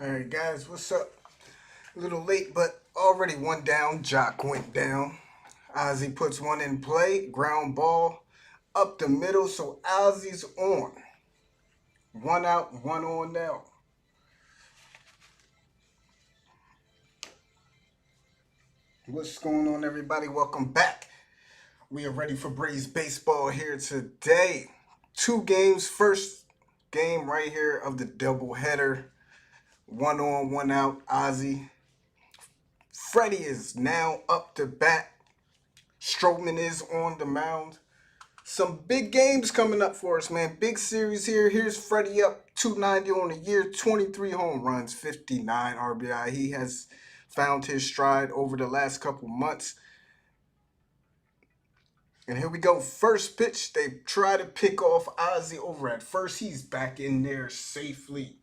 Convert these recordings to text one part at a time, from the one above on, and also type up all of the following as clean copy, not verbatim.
Alright guys, what's up? A little late, but already one down. Jock went down. Ozzy puts one in play. Ground ball up the middle, so Ozzy's on. One out, one on now. What's going on, everybody? Welcome back. We are ready for Braves baseball here today. Two games. First game right here of the doubleheader. One on, one out. Ozzy. Freddie is now up to bat. Stroman is on the mound. Some big games coming up for us, man. Big series here. Here's Freddie up 290 on the year, 23 home runs, 59 RBI. He has found his stride over the last couple months. And here we go. First pitch. They try to pick off Ozzy over at first. He's back in there safely.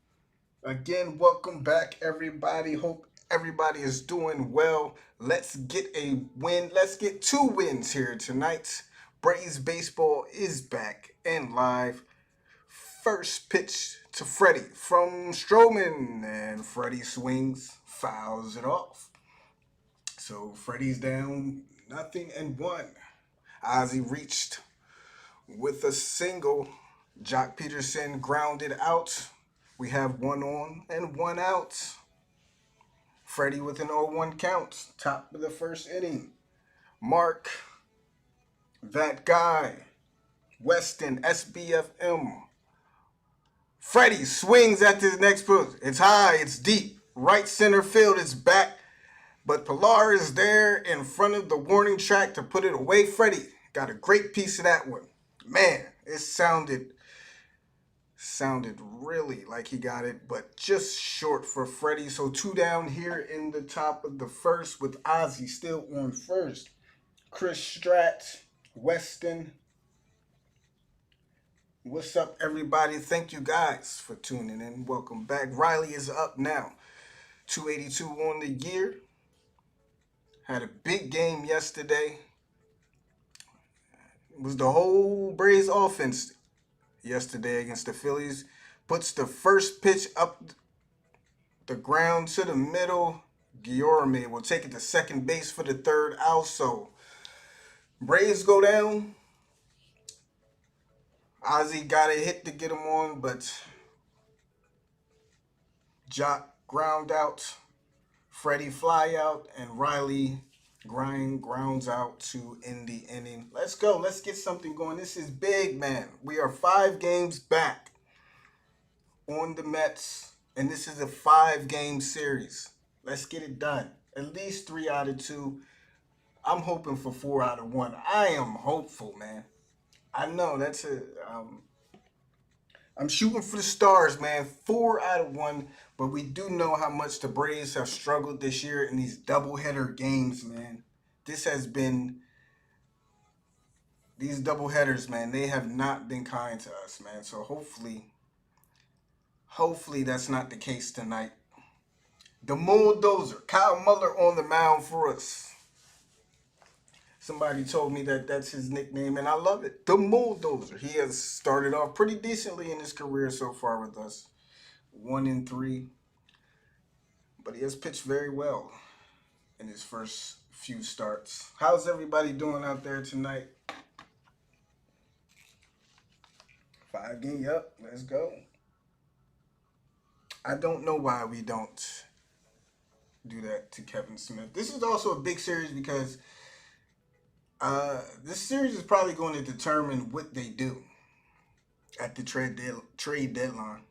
Again, welcome back, everybody. Hope everybody is doing well. Let's get a win. Let's get two wins here tonight. Braves baseball is back and live. First pitch to Freddie from Stroman, and Freddie swings, fouls it off. So Freddie's down 0-1. Ozzy reached with a single. Jock Peterson grounded out. We have one on and one out. Freddie with an 0-1 count. Top of the first inning. Mark, that guy, Weston, SBFM. Freddie swings at this next pitch. It's high, it's deep. Right center field is back. But Pilar is there in front of the warning track to put it away. Freddie got a great piece of that one. Man, it sounded really like he got it, but just short for Freddie. So two down here in the top of the first with Ozzy still on first. Chris Stratz, Weston. What's up, everybody? Thank you guys for tuning in. Welcome back. Riley is up now. 282 on the year. Had a big game yesterday. It was the whole Braves offense yesterday against the Phillies. Puts the first pitch up the ground to the middle. Guillorme will take it to second base for the third out. So Braves go down. Ozzy got a hit to get him on, but Jock ground out. Freddie fly out, and Riley grounds out to end the inning. Let's go. Let's get something going. This is big, man. We are 5 games back on the Mets, and this is a 5-game series. Let's get it done. At least 3 out of 2. I'm hoping for 4 out of 1. I am hopeful, man. I know that's I'm shooting for the stars, man. 4 out of 1. But we do know how much the Braves have struggled this year in these doubleheader games, man. This has been... These doubleheaders, man, they have not been kind to us, man. So hopefully that's not the case tonight. The Bulldozer, Kyle Muller on the mound for us. Somebody told me that that's his nickname, and I love it. The Bulldozer. He has started off pretty decently in his career so far with us. 1-3. But he has pitched very well in his first few starts. How's everybody doing out there tonight? 5 game, yep, let's go. I don't know why we don't do that to Kevin Smith. This is also a big series because this series is probably going to determine what they do at the trade deadline.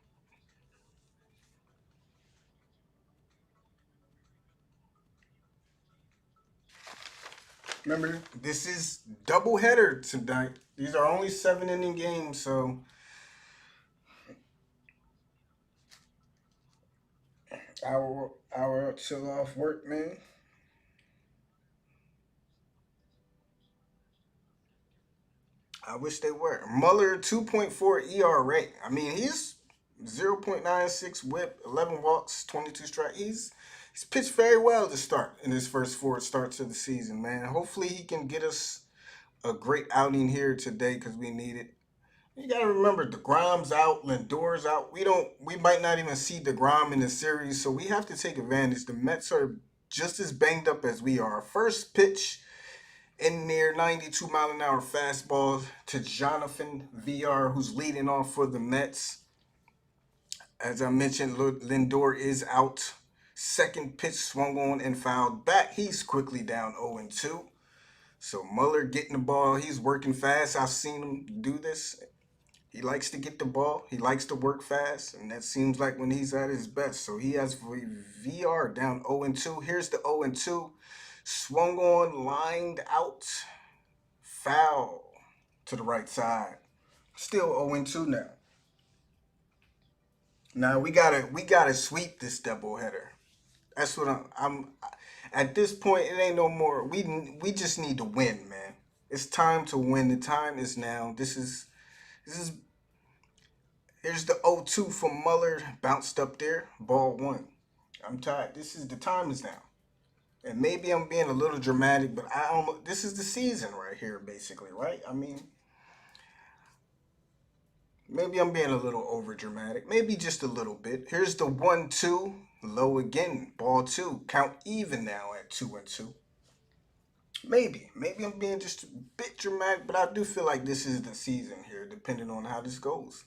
Remember, this is doubleheader tonight. These are only 7-inning games, so hour till off work, man. I wish they were. Muller, 2.4 ERA. I mean, he's 0.96 whip, 11 walks, 22 strikes. He's pitched very well to start in his first 4 starts of the season, man. Hopefully he can get us a great outing here today because we need it. You gotta remember DeGrom's out, Lindor's out. We might not even see DeGrom in the series, so we have to take advantage. The Mets are just as banged up as we are. First pitch in near 92-mile-an-hour fastball to Jonathan VR, who's leading off for the Mets. As I mentioned, Lindor is out. Second pitch swung on and fouled back. He's quickly down 0-2. So Muller getting the ball. He's working fast. I've seen him do this. He likes to get the ball. He likes to work fast, and that seems like when he's at his best. So he has VR down 0-2. Here's the 0-2. Swung on, lined out, foul to the right side. Still 0-2 now. Now we gotta sweep this doubleheader. That's what I'm. At this point. It ain't no more. We just need to win, man. It's time to win. The time is now. This is. Here's the 0-2 from Muller. Bounced up there. Ball one. I'm tired. The time is now. And maybe I'm being a little dramatic, but I almost this is the season right here, basically, right? I mean, maybe I'm being a little over dramatic. Maybe just a little bit. Here's the 1-2. Low again. Ball two. Count even now at 2-2. Maybe I'm being just a bit dramatic, but I do feel like this is the season here, depending on how this goes.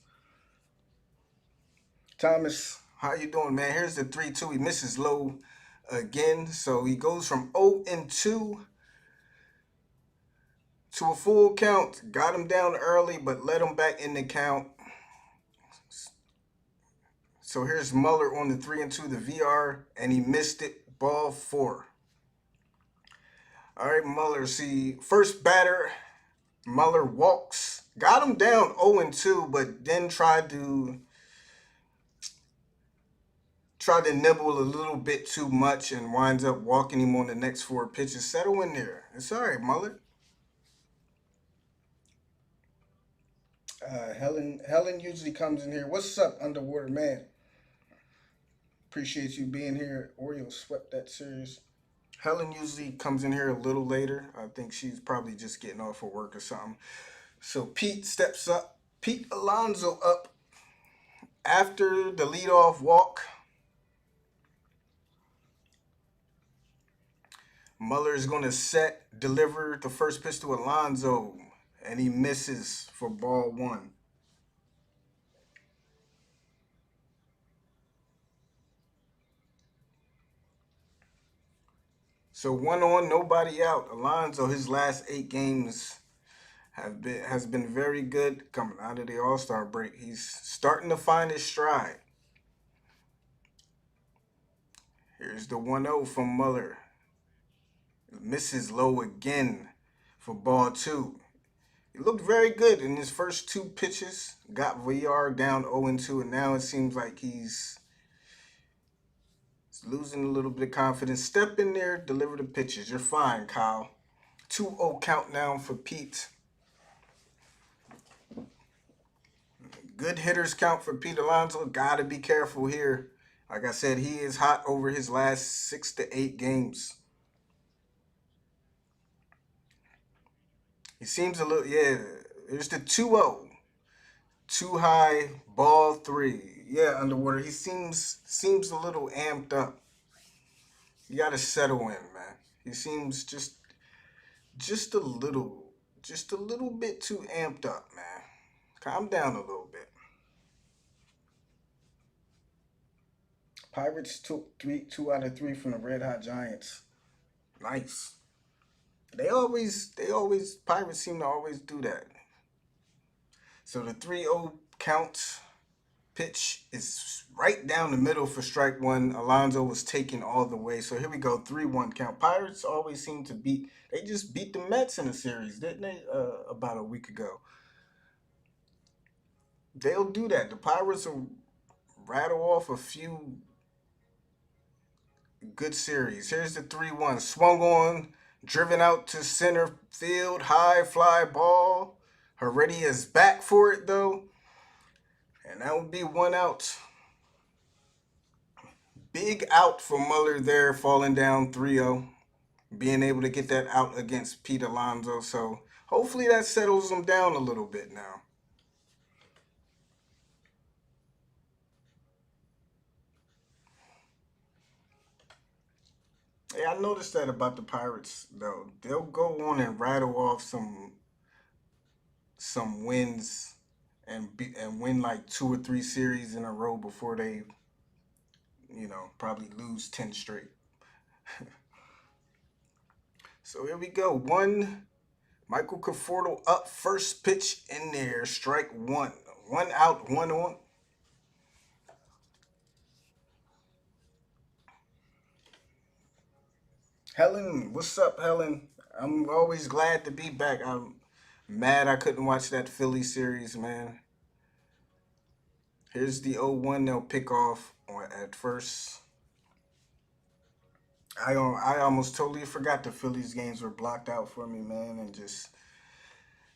Thomas, how you doing, man? Here's the 3-2. He misses low again, so he goes from 0-2 to a full count. Got him down early, but let him back in the count. So here's Muller on the 3-2, the VR, and he missed it. Ball four. All right, Muller. See, first batter, Muller walks. Got him down 0-2, but then tried to nibble a little bit too much and winds up walking him on the next four pitches. Settle in there. It's all right, Muller. Helen usually comes in here. What's up, Underwater Man? Appreciate you being here. Oreo swept that series. Helen usually comes in here a little later. I think she's probably just getting off of work or something. So Pete steps up. Pete Alonso up after the leadoff walk. Muller is going to deliver the first pitch to Alonso, and he misses for ball one. So 1 on, nobody out. Alonso, his last 8 games has been very good coming out of the All-Star break. He's starting to find his stride. Here's the 1-0 from Muller. Misses low again for ball two. He looked very good in his first 2 pitches. Got VR down 0-2, and now it seems like he's losing a little bit of confidence. Step in there, deliver the pitches. You're fine, Kyle. 2-0 count now for Pete. Good hitters count for Pete Alonso. Gotta be careful here. Like I said, he is hot over his last 6 to 8 games. He seems a little, yeah. There's the 2-0. Too high, ball three. Yeah, Underwater. He seems a little amped up. You gotta settle in, man. He seems just a little bit too amped up, man. Calm down a little bit. Pirates took 2 out of 3 from the Red Hot Giants. Nice. Pirates seem to always do that. So the 3-0 count pitch is right down the middle for strike one. Alonso was taken all the way. So here we go, 3-1 count. Pirates always seem to they just beat the Mets in a series, didn't they? About a week ago. They'll do that. The Pirates will rattle off a few good series. Here's the 3-1. Swung on, driven out to center field, high fly ball. Heredia is back for it, though. And that would be 1 out. Big out for Muller there, falling down 3-0. Being able to get that out against Pete Alonso. So hopefully that settles him down a little bit now. Yeah, I noticed that about the Pirates though. They'll go on and rattle off some wins and win like two or three series in a row before they, probably lose 10 straight. So here we go. Michael Conforto up, first pitch in there, strike one. One out, one on. Helen, what's up, Helen? I'm always glad to be back. I'm mad I couldn't watch that Philly series, man. Here's the 0-1 they'll pick off at first. I almost totally forgot the Phillies games were blocked out for me, man, and just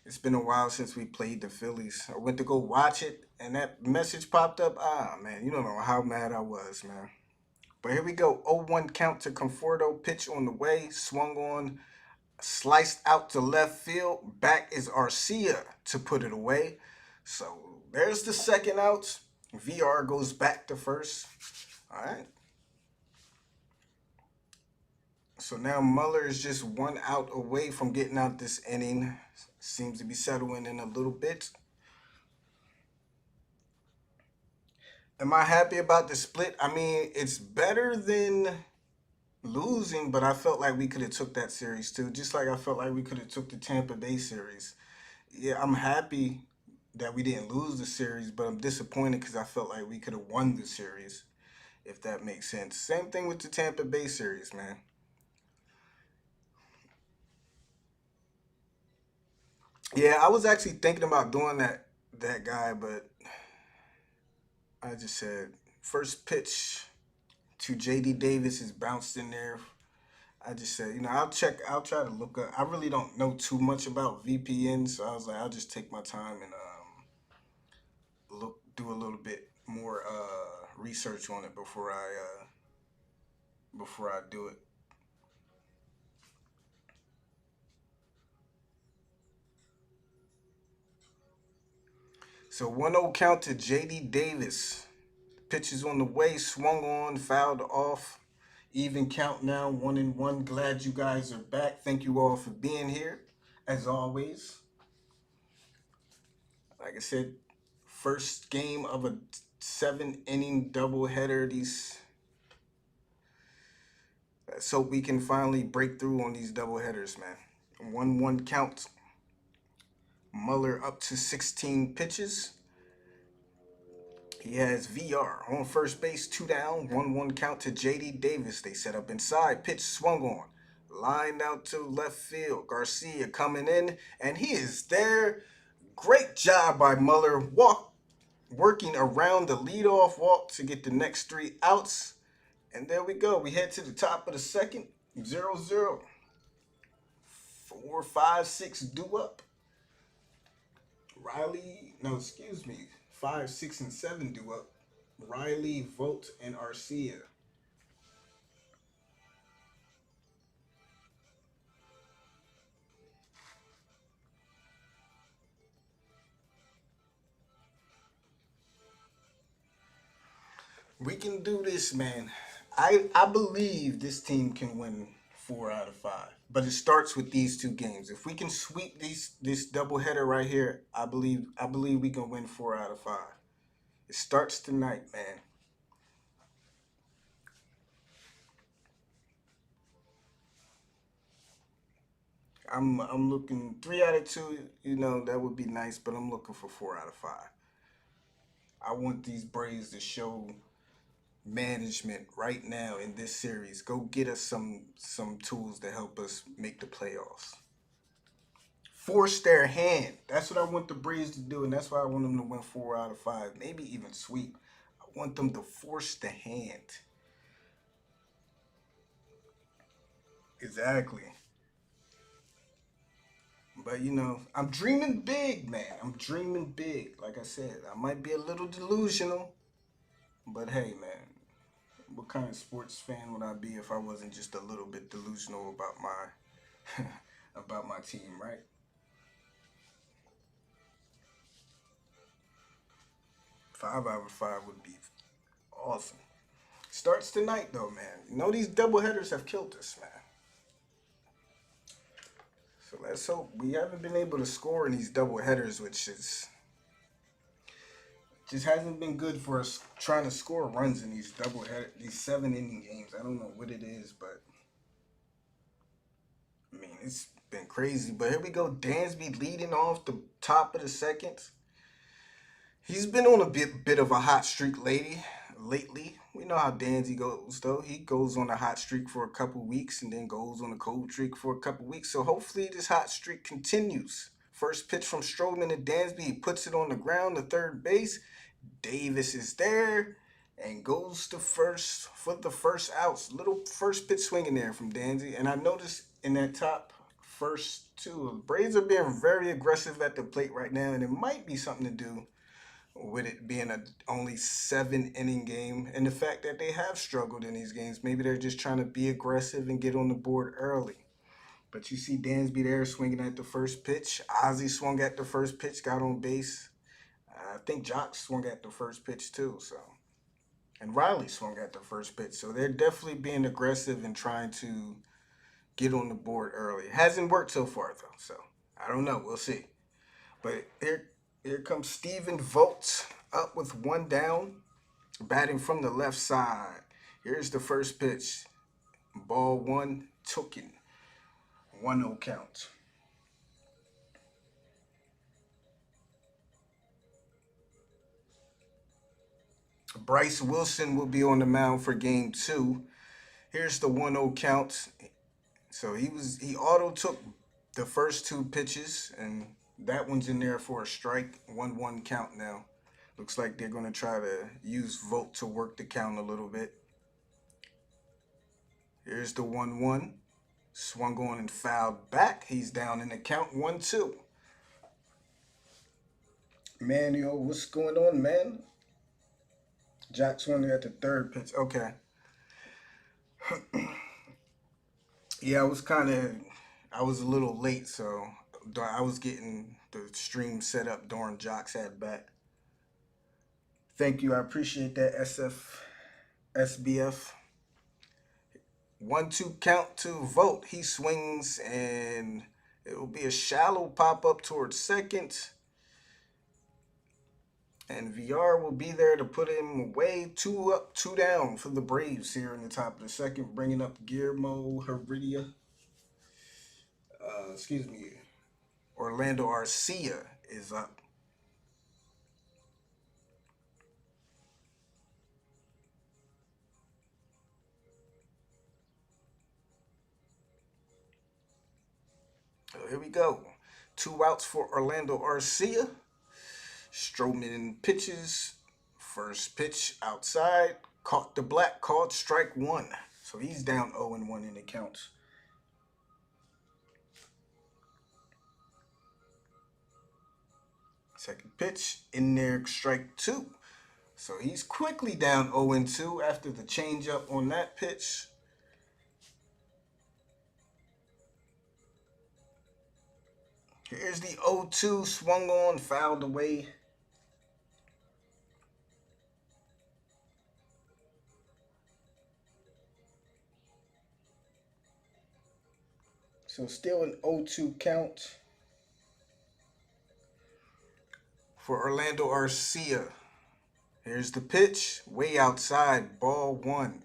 it's been a while since we played the Phillies. I went to go watch it, and that message popped up. Ah, man, you don't know how mad I was, man. But here we go. 0-1 count to Conforto. Pitch on the way. Swung on. Sliced out to left field. Back is Arcia to put it away. So there's the second out. VR goes back to first. All right. So now Muller is just one out away from getting out this inning. Seems to be settling in a little bit. Am I happy about the split? I mean, it's better than losing, but I felt like we could have took that series too. Just like I felt like we could have took the Tampa Bay series. Yeah, I'm happy that we didn't lose the series, but I'm disappointed because I felt like we could have won the series, if that makes sense. Same thing with the Tampa Bay series, man. Yeah, I was actually thinking about doing that guy, but I just said first pitch to JD Davis is bounced in there. I just said, I'll try to look up. I really don't know too much about VPN, so I was like, I'll just take my time and do a little bit more research on it before I do it. So 1-0 count to JD Davis. Pitch is on the way, swung on, fouled off. Even count now, 1-1. Glad you guys are back. Thank you all for being here, as always. Like I said, first game of a 7 inning doubleheader. So we can finally break through on these doubleheaders, man. 1-1 count. Muller up to 16 pitches. He has VR on first base, two down, 1-1 count to JD Davis. They set up inside, pitch swung on, lined out to left field. Garcia coming in, and he is there. Great job by Muller, working around the leadoff walk to get the next three outs. And there we go. We head to the top of the second, 0-0. 4, 5, 6 due up. Riley, no, excuse me, 5, 6, and 7 due up. Riley, Vogt, and Arcia. We can do this, man. I believe this team can win 4 out of 5. But it starts with these two games. If we can sweep this doubleheader right here, I believe we can win 4 out of 5. It starts tonight, man. I'm looking 3 out of 2. That would be nice, but I'm looking for 4 out of 5. I want these Braves to show management right now in this series. Go get us some tools to help us make the playoffs. Force their hand. That's what I want the Braves to do, and that's why I want them to win 4 out of 5, maybe even sweep. I want them to force the hand. Exactly. But I'm dreaming big, man. I'm dreaming big. Like I said, I might be a little delusional, but hey, man, what kind of sports fan would I be if I wasn't just a little bit delusional about my about my team, right? 5 out of 5 would be awesome. Starts tonight though, man. You know these doubleheaders have killed us, man. So let's hope. We haven't been able to score in these doubleheaders, which is just hasn't been good for us trying to score runs in these these 7 inning games. I don't know what it is, but I mean it's been crazy. But here we go, Dansby leading off the top of the second. He's been on a bit of a hot streak lately. We know how Danzy goes though. He goes on a hot streak for a couple weeks and then goes on a cold streak for a couple weeks. So hopefully this hot streak continues. First pitch from Stroman to Dansby. He puts it on the ground to third base. Davis is there and goes to first for the first outs. Little first pitch swinging there from Danzy. And I noticed in that top first two, the Braves are being very aggressive at the plate right now, and it might be something to do with it being a only 7 inning game and the fact that they have struggled in these games. Maybe they're just trying to be aggressive and get on the board early. But you see Dansby there swinging at the first pitch. Ozzy swung at the first pitch, got on base. I think Jock swung at the first pitch too. So, and Riley swung at the first pitch. So they're definitely being aggressive and trying to get on the board early. It hasn't worked so far though. So I don't know. We'll see. But here comes Stephen Vogt up with one down, batting from the left side. Here's the first pitch. Ball one, taken. 1-0 count. Bryce Wilson will be on the mound for game 2. Here's the 1-0 count. So he auto took the first 2 pitches, and that one's in there for a strike. 1-1 count now. Looks like they're going to try to use Vogt to work the count a little bit. Here's the 1-1. Swung on and fouled back. He's down in the count. 1-2. Man, yo, what's going on, man? Jack swung at the third pitch. Okay. Yeah, I was a little late, so I was getting the stream set up during Jock's at bat. Thank you, I appreciate that, SBF. 1-2 count to Vogt. He swings and it will be a shallow pop up towards second. And VR will be there to put him away. 2 up, 2 down for the Braves here in the top of the second, bringing up Guillermo Heredia. Excuse me. Orlando Arcia is up. So here we go. 2 outs for Orlando Arcia. Stroman pitches. First pitch outside. Caught the black, called strike 1. So he's down 0-1 in the count. Second pitch in there, strike 2. So he's quickly down 0-2 after the changeup on that pitch. Here's the 0-2, swung on, fouled away. So still an 0-2 count for Orlando Arcia. Here's the pitch, way outside, ball 1.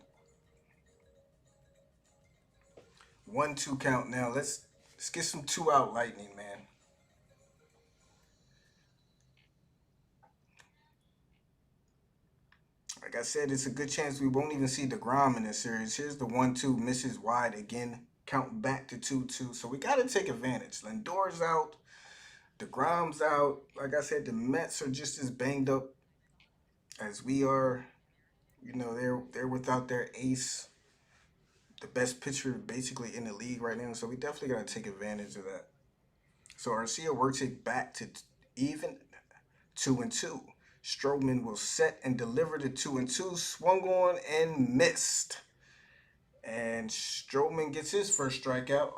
1-2 count now. Let's get some 2-out lightning, man. Like I said, it's a good chance we won't even see DeGrom in this series. Here's the 1-2, misses wide again. Count back to 2-2. So we got to take advantage. Lindor's out. DeGrom's out. Like I said, the Mets are just as banged up as we are. You know, they're without their ace, the best pitcher basically in the league right now. So we definitely got to take advantage of that. So Arcia works it back to even 2-2. Stroman will set and deliver the 2-2. Swung on and missed. And Stroman gets his first strikeout.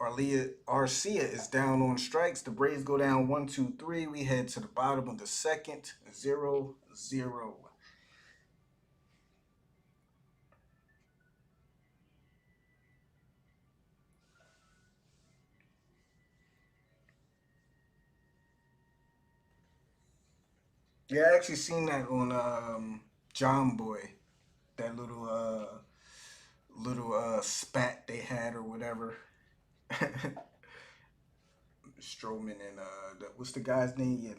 Arcia is down on strikes. The Braves go down 1-2-3. We head to the bottom of the second, 0-0. Yeah, I actually seen that on John Boy. That little spat they had or whatever. Strowman and what's the guy's name? Yeah,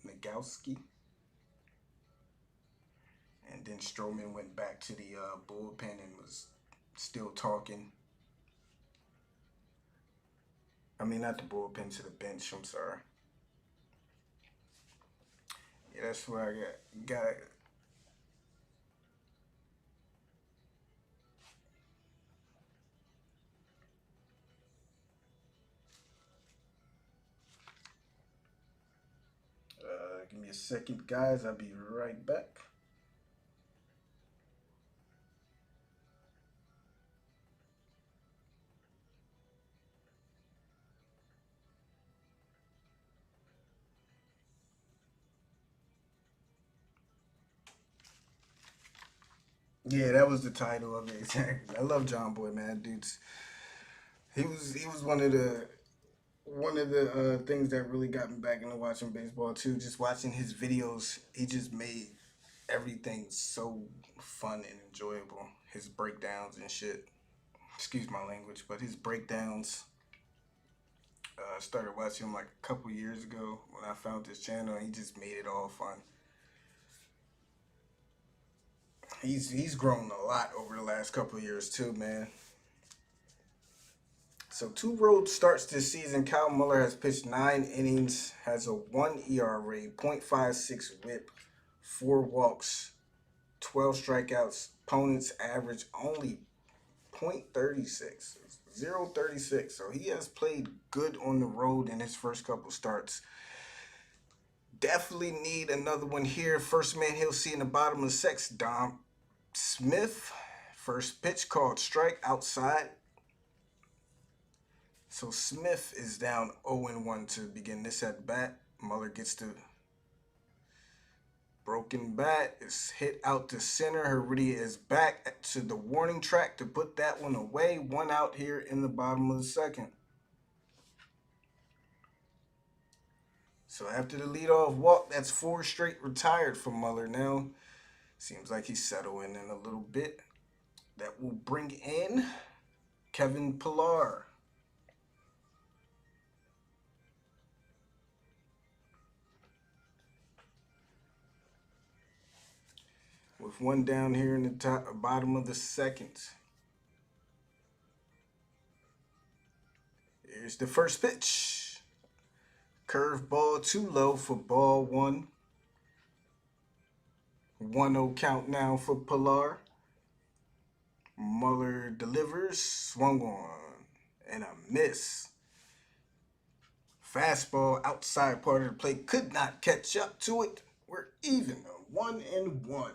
Nagowski. And then Strowman went back to the bullpen and was still talking. I mean, not the bullpen, to the bench. I'm sorry. Yeah, that's where I got. Give me a second, guys. I'll be right back. Yeah, that was the title of it. Exactly. I love John Boy, man. Dude's he was one of the things that really got me back into watching baseball too. Just watching his videos, he just made everything so fun and enjoyable. His breakdowns and shit. Excuse my language, but his breakdowns. I started watching him like a couple years ago when I found this channel. He just made it all fun. He's grown a lot over the last couple of years too, man. So two road starts this season. Kyle Muller has pitched 9 innings, has a 1 ERA, .56 WHIP, 4 walks, 12 strikeouts. Opponents average only .36, 0.36. So he has played good on the road in his first couple starts. Definitely need another one here. First man he'll see in the bottom of the sixth, Dom Smith. First pitch called strike outside. So Smith is down 0-1 to begin this at bat. Muller gets the broken bat. It's hit out to center. Heredia is back to the warning track to put that one away. 1 out here in the bottom of the second. So after the leadoff walk, that's 4 straight retired for Muller now. Seems like he's settling in a little bit. That will bring in Kevin Pillar. With 1 down here in the bottom of the second. Here's the first pitch. Curve ball too low for ball 1. 1-0 count now for Pillar. Muller delivers, swung on, and a miss. Fastball outside part of the plate, could not catch up to it. We're even, 1-1.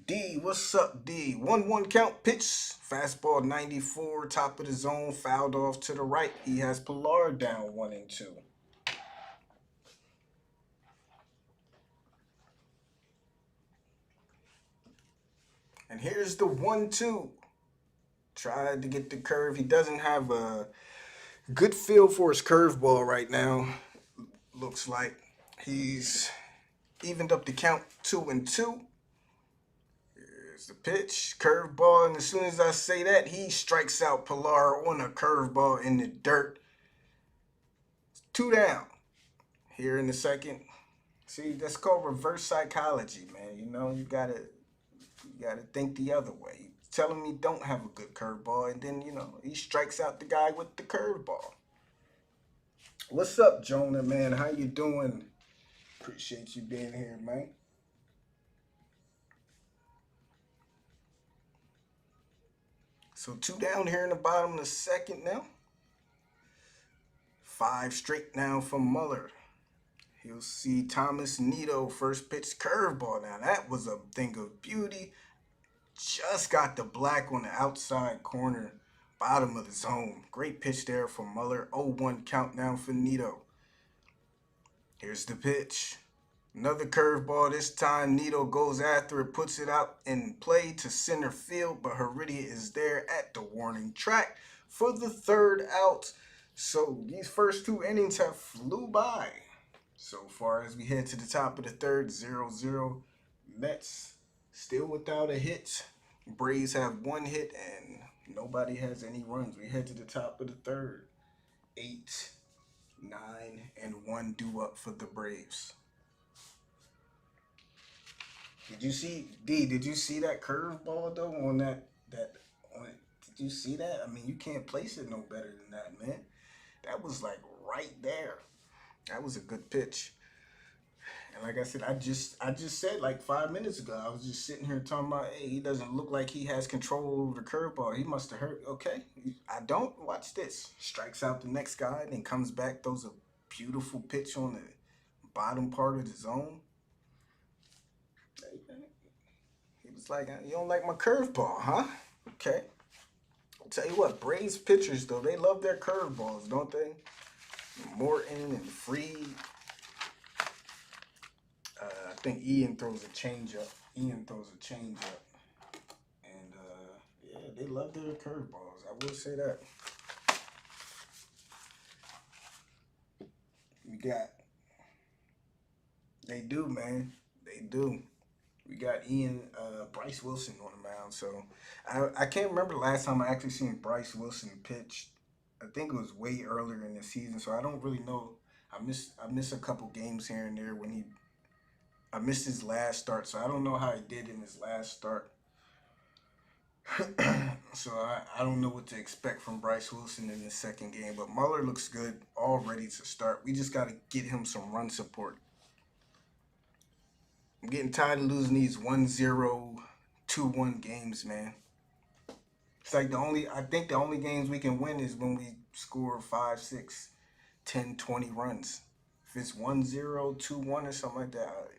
D, what's up, D? 1-1 count pitch. Fastball 94, top of the zone, fouled off to the right. He has Pillar down 1-2. And here's the 1-2. Tried to get the curve. He doesn't have a good feel for his curveball right now. Looks like he's evened up the count 2-2. Here's the pitch, curveball, and as soon as I say that, he strikes out Pillar on a curveball in the dirt. 2 down here in the second. See, that's called reverse psychology, man. You know, you gotta think the other way. Tell him he don't have a good curveball, and then he strikes out the guy with the curveball. What's up, Jonah, man? How you doing? Appreciate you being here, man. So 2 down here in the bottom of the second now. 5 straight now for Muller. He'll see Thomas Nido, first pitch curveball. Now that was a thing of beauty. Just got the black on the outside corner, bottom of the zone. Great pitch there for Muller. 0-1 count now for Nido. Here's the pitch. Another curveball. This time Nido goes after it, puts it out in play to center field, but Heredia is there at the warning track for the 3rd out. So these first 2 innings have flew by. So far as we head to the top of the third, 0-0. Mets still without a hit. Braves have one hit and nobody has any runs. We head to the top of the third. 8, 9, and 1 due up for the Braves. Did you see D? Did you see that curveball though on that on? Did you see that? I mean, you can't place it no better than that, man. That was like right there. That was a good pitch. And like I said, I just said like 5 minutes ago, I was just sitting here talking about, hey, he doesn't look like he has control over the curveball. He must have hurt. Okay, I don't. Watch this. Strikes out the next guy, then comes back, throws a beautiful pitch on the bottom part of the zone. He was like, you don't like my curveball, huh? Okay. I'll tell you what, Braves pitchers though, they love their curveballs, don't they? Morton and Freed. I think Ian throws a changeup. And yeah, they love their curveballs. I will say that. We got. They do, man. They do. We got Bryce Wilson on the mound. So I can't remember the last time I actually seen Bryce Wilson pitch. I think it was way earlier in the season. So I don't really know. I missed a couple games here and there when I missed his last start, so I don't know how he did in his last start. So I don't know what to expect from Bryce Wilson in his second game. But Muller looks good, all ready to start. We just got to get him some run support. I'm getting tired of losing these 1-0, 2-1 games, man. It's like I think the only games we can win is when we score 5, 6, 10, 20 runs. If it's 1-0, 2-1 or something like that,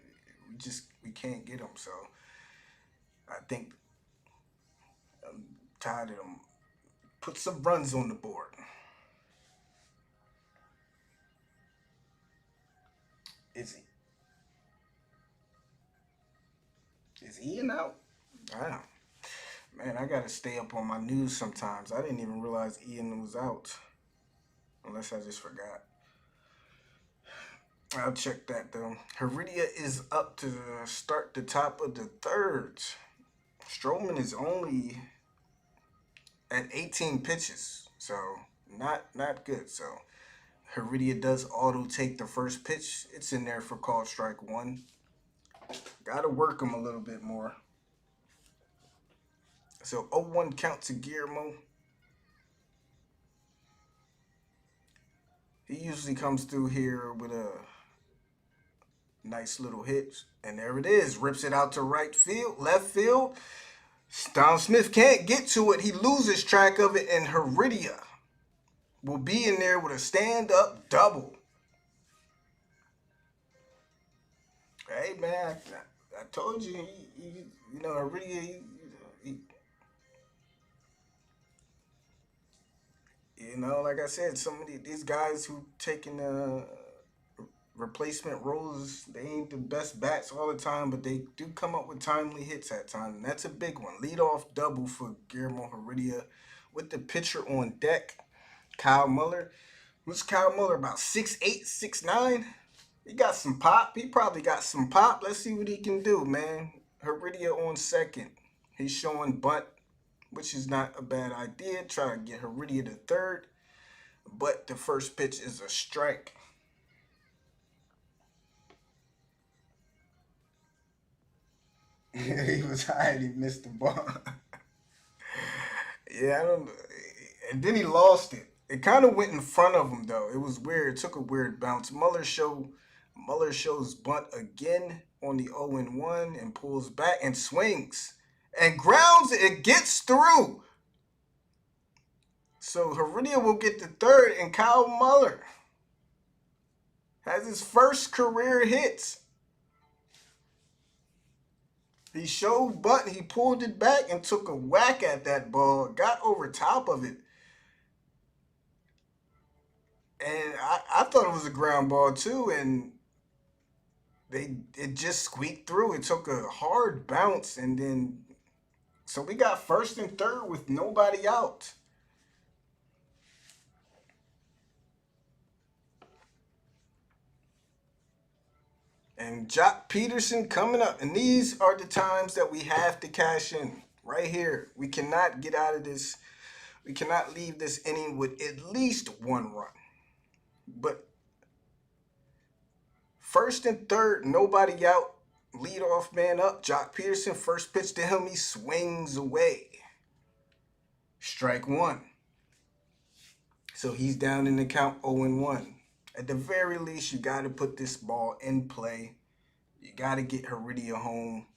we can't get them. So I think I'm tired of them. Put some runs on the board. Is Ian out? I Man, I gotta stay up on my news sometimes. I didn't even realize Ian was out, unless I just forgot. I'll check that though. Heredia is up to start the top of the third. Stroman is only at 18 pitches, so not good. So Heredia does auto take the first pitch. It's in there for called strike one. Gotta work him a little bit more. So 0-1 count to Guillermo. He usually comes through here with a nice little hit. And there it is. Rips it out to left field. Don Smith can't get to it. He loses track of it, and Heredia will be in there with a stand-up double. Hey, man, I told you, Heredia, like I said, some of these guys who taking replacement roles, they ain't the best bats all the time, but they do come up with timely hits at times, and that's a big one. Leadoff double for Guillermo Heredia with the pitcher on deck, Kyle Muller. What's Kyle Muller, about 6'8", 6'9"? He got some pop. He probably got some pop. Let's see what he can do, man. Heredia on second. He's showing bunt, which is not a bad idea. Try to get Heredia to third, but the first pitch is a strike. He was high and he missed the ball. Yeah, I don't. And then he lost it. It kind of went in front of him though. It was weird. It took a weird bounce. Muller shows bunt again on the 0-1 and pulls back and swings and grounds it. It gets through. So Heredia will get the third, and Kyle Muller has his first career hits. He showed bunt, he pulled it back and took a whack at that ball, got over top of it. And I thought it was a ground ball too, and it just squeaked through. It took a hard bounce, and then so we got first and third with nobody out. And Jock Peterson coming up. And these are the times that we have to cash in. Right here. We cannot get out of this. We cannot leave this inning with at least one run. But first and third, nobody out. Leadoff man up. Jock Peterson, first pitch to him. He swings away. Strike one. So he's down in the count 0-1. At the very least, you got to put this ball in play. You got to get Heredia home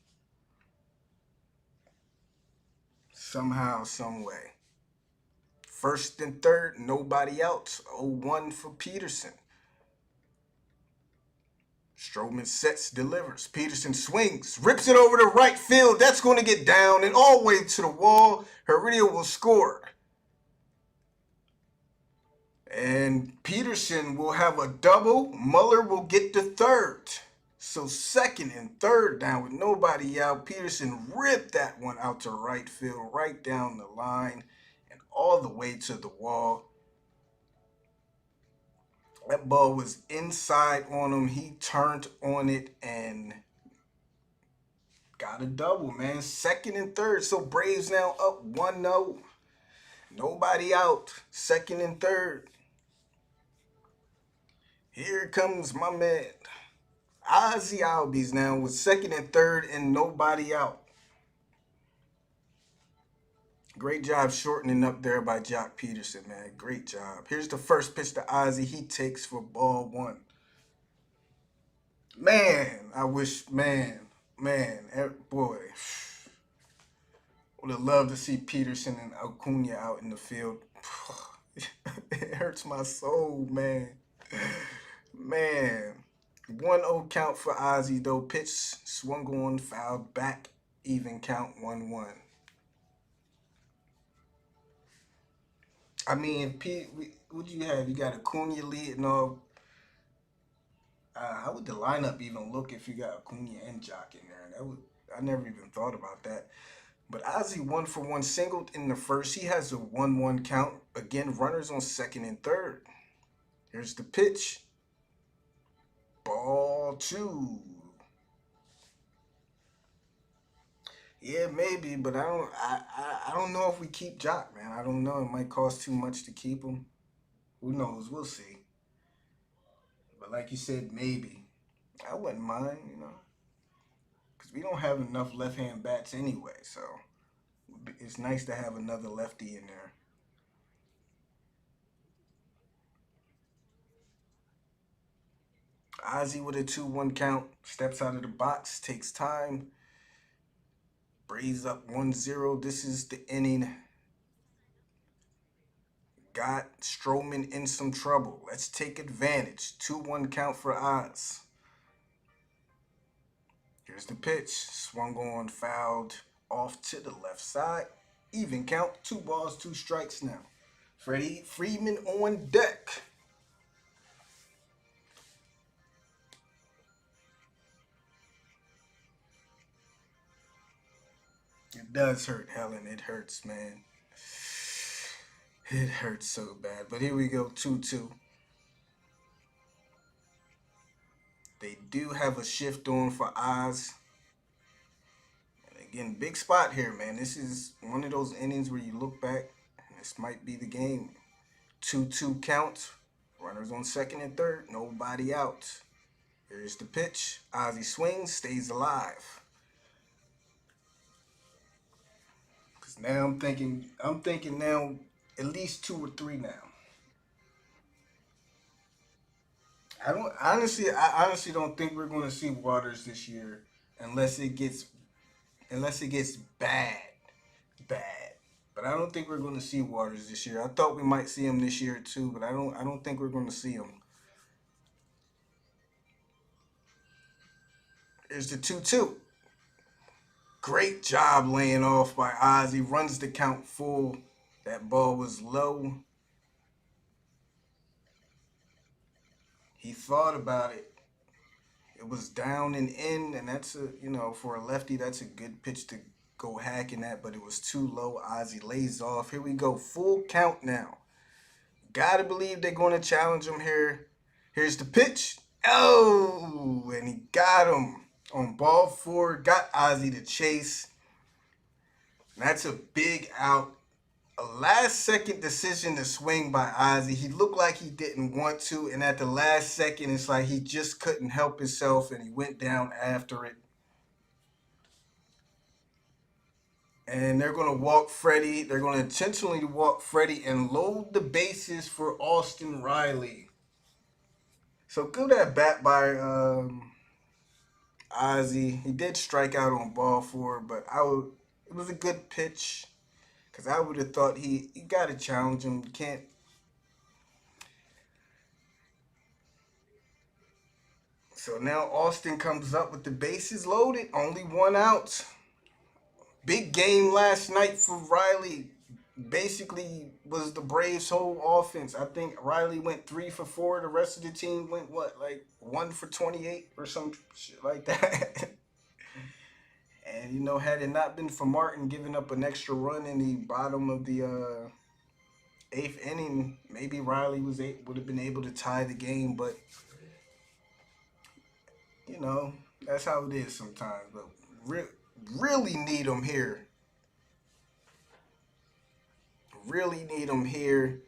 somehow, some way. First and third, nobody else. 0-1 for Peterson. Stroman sets, delivers. Peterson swings, rips it over to right field. That's going to get down and all the way to the wall. Heredia will score. And Peterson will have a double. Muller will get the third. So second and third down with nobody out. Peterson ripped that one out to right field, right down the line, and all the way to the wall. That ball was inside on him. He turned on it and got a double, man. Second and third. So Braves now up 1-0. Nobody out. Second and third. Here comes my man. Ozzie Albies now with second and third and nobody out. Great job shortening up there by Jock Peterson, man. Great job. Here's the first pitch to Ozzie. He takes for ball one. Man, I wish, boy. Would have loved to see Peterson and Acuna out in the field. It hurts my soul, man. Man. 1-0 count for Ozzie, though. Pitch swung on, foul back, even count 1-1. I mean, what do you have? You got Acuna leading off. How would the lineup even look if you got Acuna and Jock in there? I never even thought about that. But Ozzie 1-for-1 singled in the first. He has a 1-1 count. Again, runners on second and third. Here's the pitch. Ball two. Yeah, maybe, but I don't know if we keep Jock, man. I don't know. It might cost too much to keep him. Who knows? We'll see. But like you said, maybe. I wouldn't mind, because we don't have enough left-hand bats anyway, so it's nice to have another lefty in there. Ozzie with a 2-1 count, steps out of the box, takes time. Braves up 1-0. This is the inning. Got Stroman in some trouble. Let's take advantage. 2-1 count for Oz. Here's the pitch. Swung on, fouled off to the left side. Even count. 2 balls, 2 strikes now. Freddie Freeman on deck. It does hurt, Helen. It hurts, man. It hurts so bad. But here we go, 2-2. They do have a shift on for Oz. And again, big spot here, man. This is one of those innings where you look back, and this might be the game. 2-2 count. Runners on second and third. Nobody out. Here's the pitch. Ozzie swings, stays alive. Because now I'm thinking now at least 2 or 3 now. I honestly don't think we're going to see Waters this year unless it gets bad. But I don't think we're going to see Waters this year. I thought we might see him this year too, but I don't think we're going to see him. Here's the 2-2. Great job laying off by Ozzie. Runs the count full. That ball was low. He thought about it. It was down and in, and that's for a lefty, that's a good pitch to go hacking at, but it was too low. Ozzie lays off. Here we go. Full count now. Gotta believe they're going to challenge him here. Here's the pitch. Oh, and he got him on ball four. Got Ozzy to chase. That's a big out. A last second decision to swing by Ozzy. He looked like he didn't want to, and at the last second, it's like he just couldn't help himself, and he went down after it. And they're gonna walk Freddie. They're gonna intentionally walk Freddie and load the bases for Austin Riley. So good at bat by Ozzy. He did strike out on ball four, but I would. It was a good pitch because I would have thought he got to challenge him. You can't. So now Austin comes up with the bases loaded, only one out. Big game last night for Riley. Basically, was the Braves' whole offense. I think Riley went 3 for 4. The rest of the team went what, like 1 for 28 or some shit like that. And had it not been for Martin giving up an extra run in the bottom of the eighth inning, maybe Riley would have been able to tie the game. But you know that's how it is sometimes. But really need him here. Really need him here.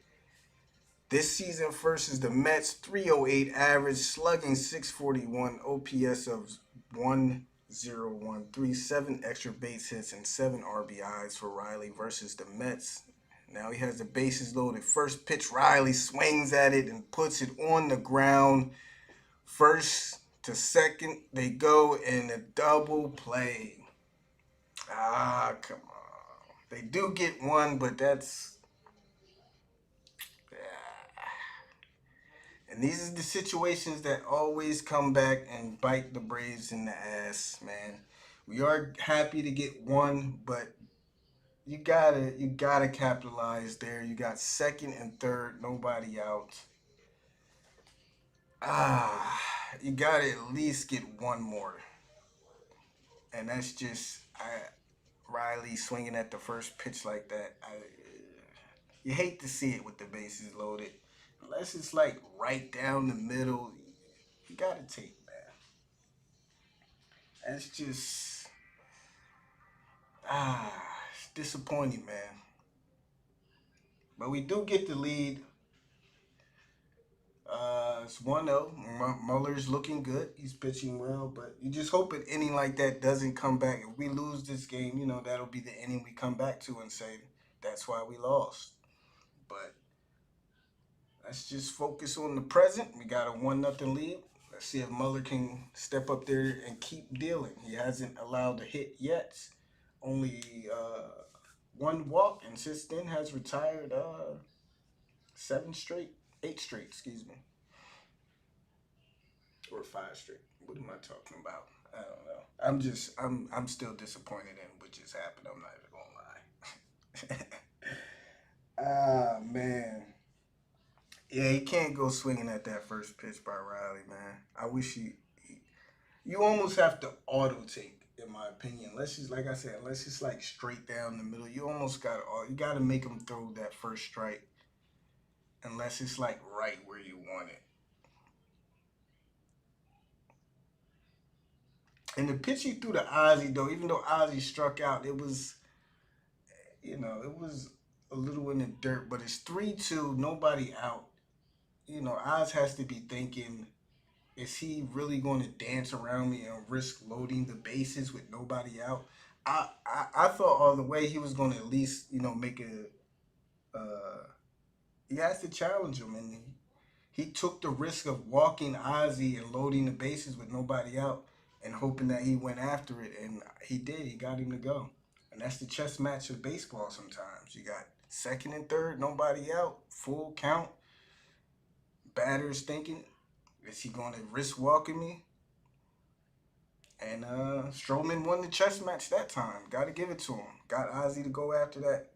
This season versus the Mets, 308 average, slugging 641, OPS of 101, 7 extra base hits, and 7 RBIs for Riley versus the Mets. Now he has the bases loaded. First pitch, Riley swings at it and puts it on the ground. First to second, they go in a double play. Ah, come on. They do get one, but that's. And these are the situations that always come back and bite the Braves in the ass, man. We are happy to get one, but you gotta capitalize there. You got second and third, nobody out. Ah, you gotta at least get one more, and that's just Riley swinging at the first pitch like that. You hate to see it with the bases loaded, unless it's like right down the middle. You gotta take that. That's just it's disappointing, man. But we do get the lead. It's 1-0. Muller's looking good. He's pitching well, but you just hope an inning like that doesn't come back. If we lose this game, that'll be the inning we come back to and say that's why we lost. But let's just focus on the present. We got a 1-0 lead. Let's see if Muller can step up there and keep dealing. He hasn't allowed a hit yet. Only one walk, and since then has retired 8 straight, excuse me, or 5 straight. What am I talking about? I don't know. I'm still disappointed in what just happened. I'm not even gonna lie. Ah man, yeah, he can't go swinging at that first pitch by Riley, man. I wish you almost have to auto take, in my opinion. Let's just, like I said, let's just like straight down the middle. You gotta make him throw that first strike, unless it's like right where you want it. And the pitch he threw to Ozzy, though, even though Ozzy struck out, it was a little in the dirt, but it's 3-2, nobody out. Oz has to be thinking, is he really going to dance around me and risk loading the bases with nobody out? I thought all the way he was going to at least, make he has to challenge him. And he took the risk of walking Ozzy and loading the bases with nobody out and hoping that he went after it. And he did. He got him to go. And that's the chess match of baseball sometimes. You got second and third, nobody out, full count. Batters thinking, is he going to risk walking me? And Strowman won the chess match that time. Got to give it to him. Got Ozzy to go after that.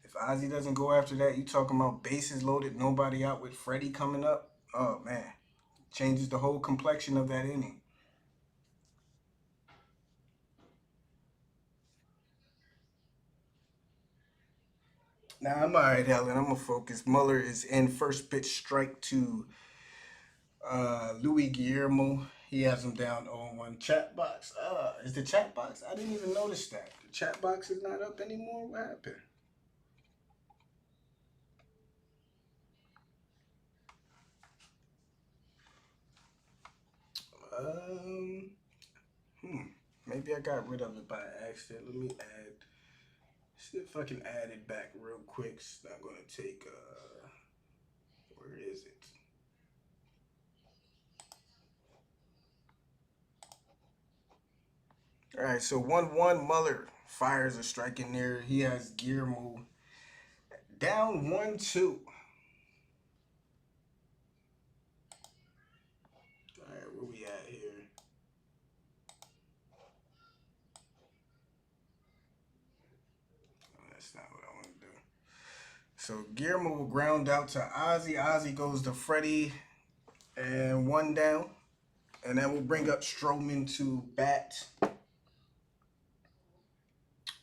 If Ozzy doesn't go after that, you talking about bases loaded, nobody out with Freddie coming up. Oh man, changes the whole complexion of that inning. Now I'm all right, Helen. I'm gonna focus. Muller is in first pitch strike to Louis Guillermo, he has him down 0-1. Chat box. Is the chat box? I didn't even notice that. The chat box is not up anymore. What happened? Um, hmm. Maybe I got rid of it by accident. Let me add. See if I can add it back real quick. It's not gonna take. Where is it? All right. So 1-1. Muller fires a strike in there. He has Guillermo down 1-2. All right. Where we at here? That's not what I want to do. So Guillermo will ground out to Ozzy. Ozzy goes to Freddie and one down. And that will bring up Stroman to bat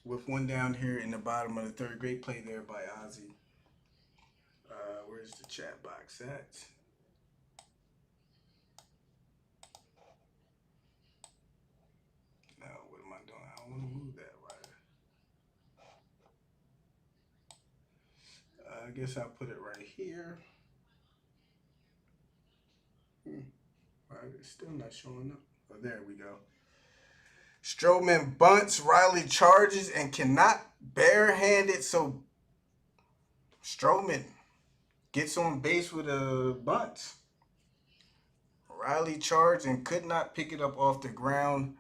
with one down here in the bottom of the third. Great play there by Ozzy. Where's the chat box at? No, what am I doing? I don't want to move that right. I guess I'll put it right here. It's still not showing up. Oh, there we go. Stroman bunts, Riley charges and cannot barehand it. So Stroman gets on base with a bunt. Riley charged and could not pick it up off the ground.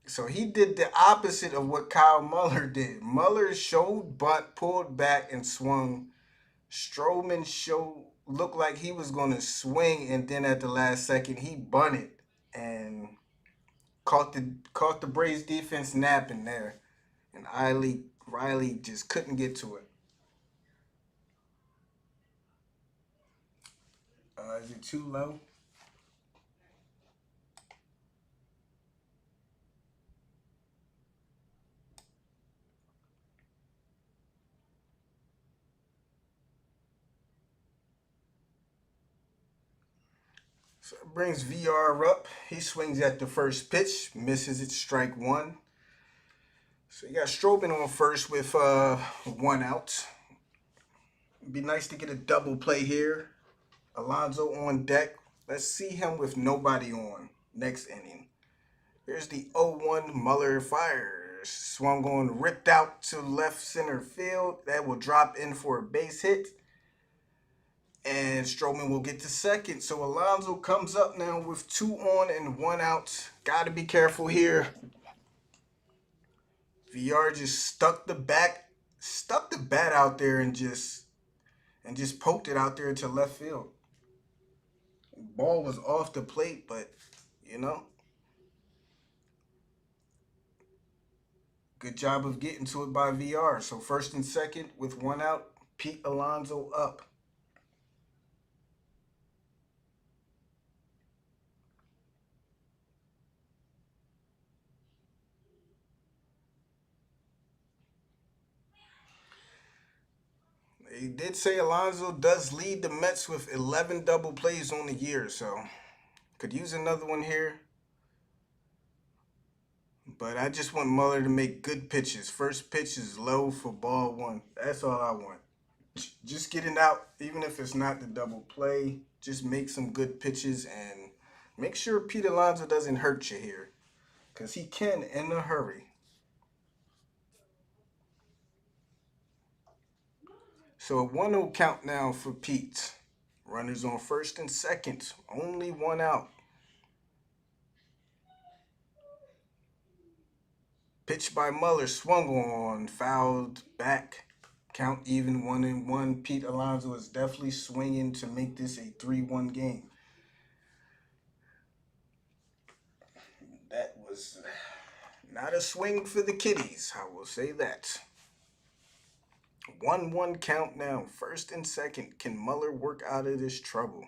So he did the opposite of what Kyle Muller did. Muller showed bunt, pulled back, and swung. Stroman showed looked like he was going to swing, and then at the last second he bunted and caught the Braves defense napping there, and Riley just couldn't get to it. Is it too low? So it brings VR up. He swings at the first pitch, misses it, strike one. So you got Strobin on first with one out. It'd be nice to get a double play here. Alonso on deck. Let's see him with nobody on next inning. Here's the 0-1 Muller fires. Swung on, ripped out to left center field. That will drop in for a base hit. And Stroman will get to second. So Alonso comes up now with two on and one out. Got to be careful here. VR just stuck the bat out there and just poked it out there to left field. Ball was off the plate, but you know, good job of getting to it by VR. So first and second with one out, Pete Alonso up. He did say Alonso does lead the Mets with 11 double plays on the year, so could use another one here. But I just want Muller to make good pitches. First pitch is low for ball one. That's all I want. Just get it out, even if it's not the double play. Just make some good pitches and make sure Pete Alonso doesn't hurt you here, because he can in a hurry. So a 1-0 count now for Pete. Runners on first and second. Only one out. Pitch by Muller, swung on, fouled back. Count even 1-1. Pete Alonso is definitely swinging to make this a 3-1 game. That was not a swing for the kiddies, I will say that. 1-1 count now. First and second. Can Muller work out of this trouble?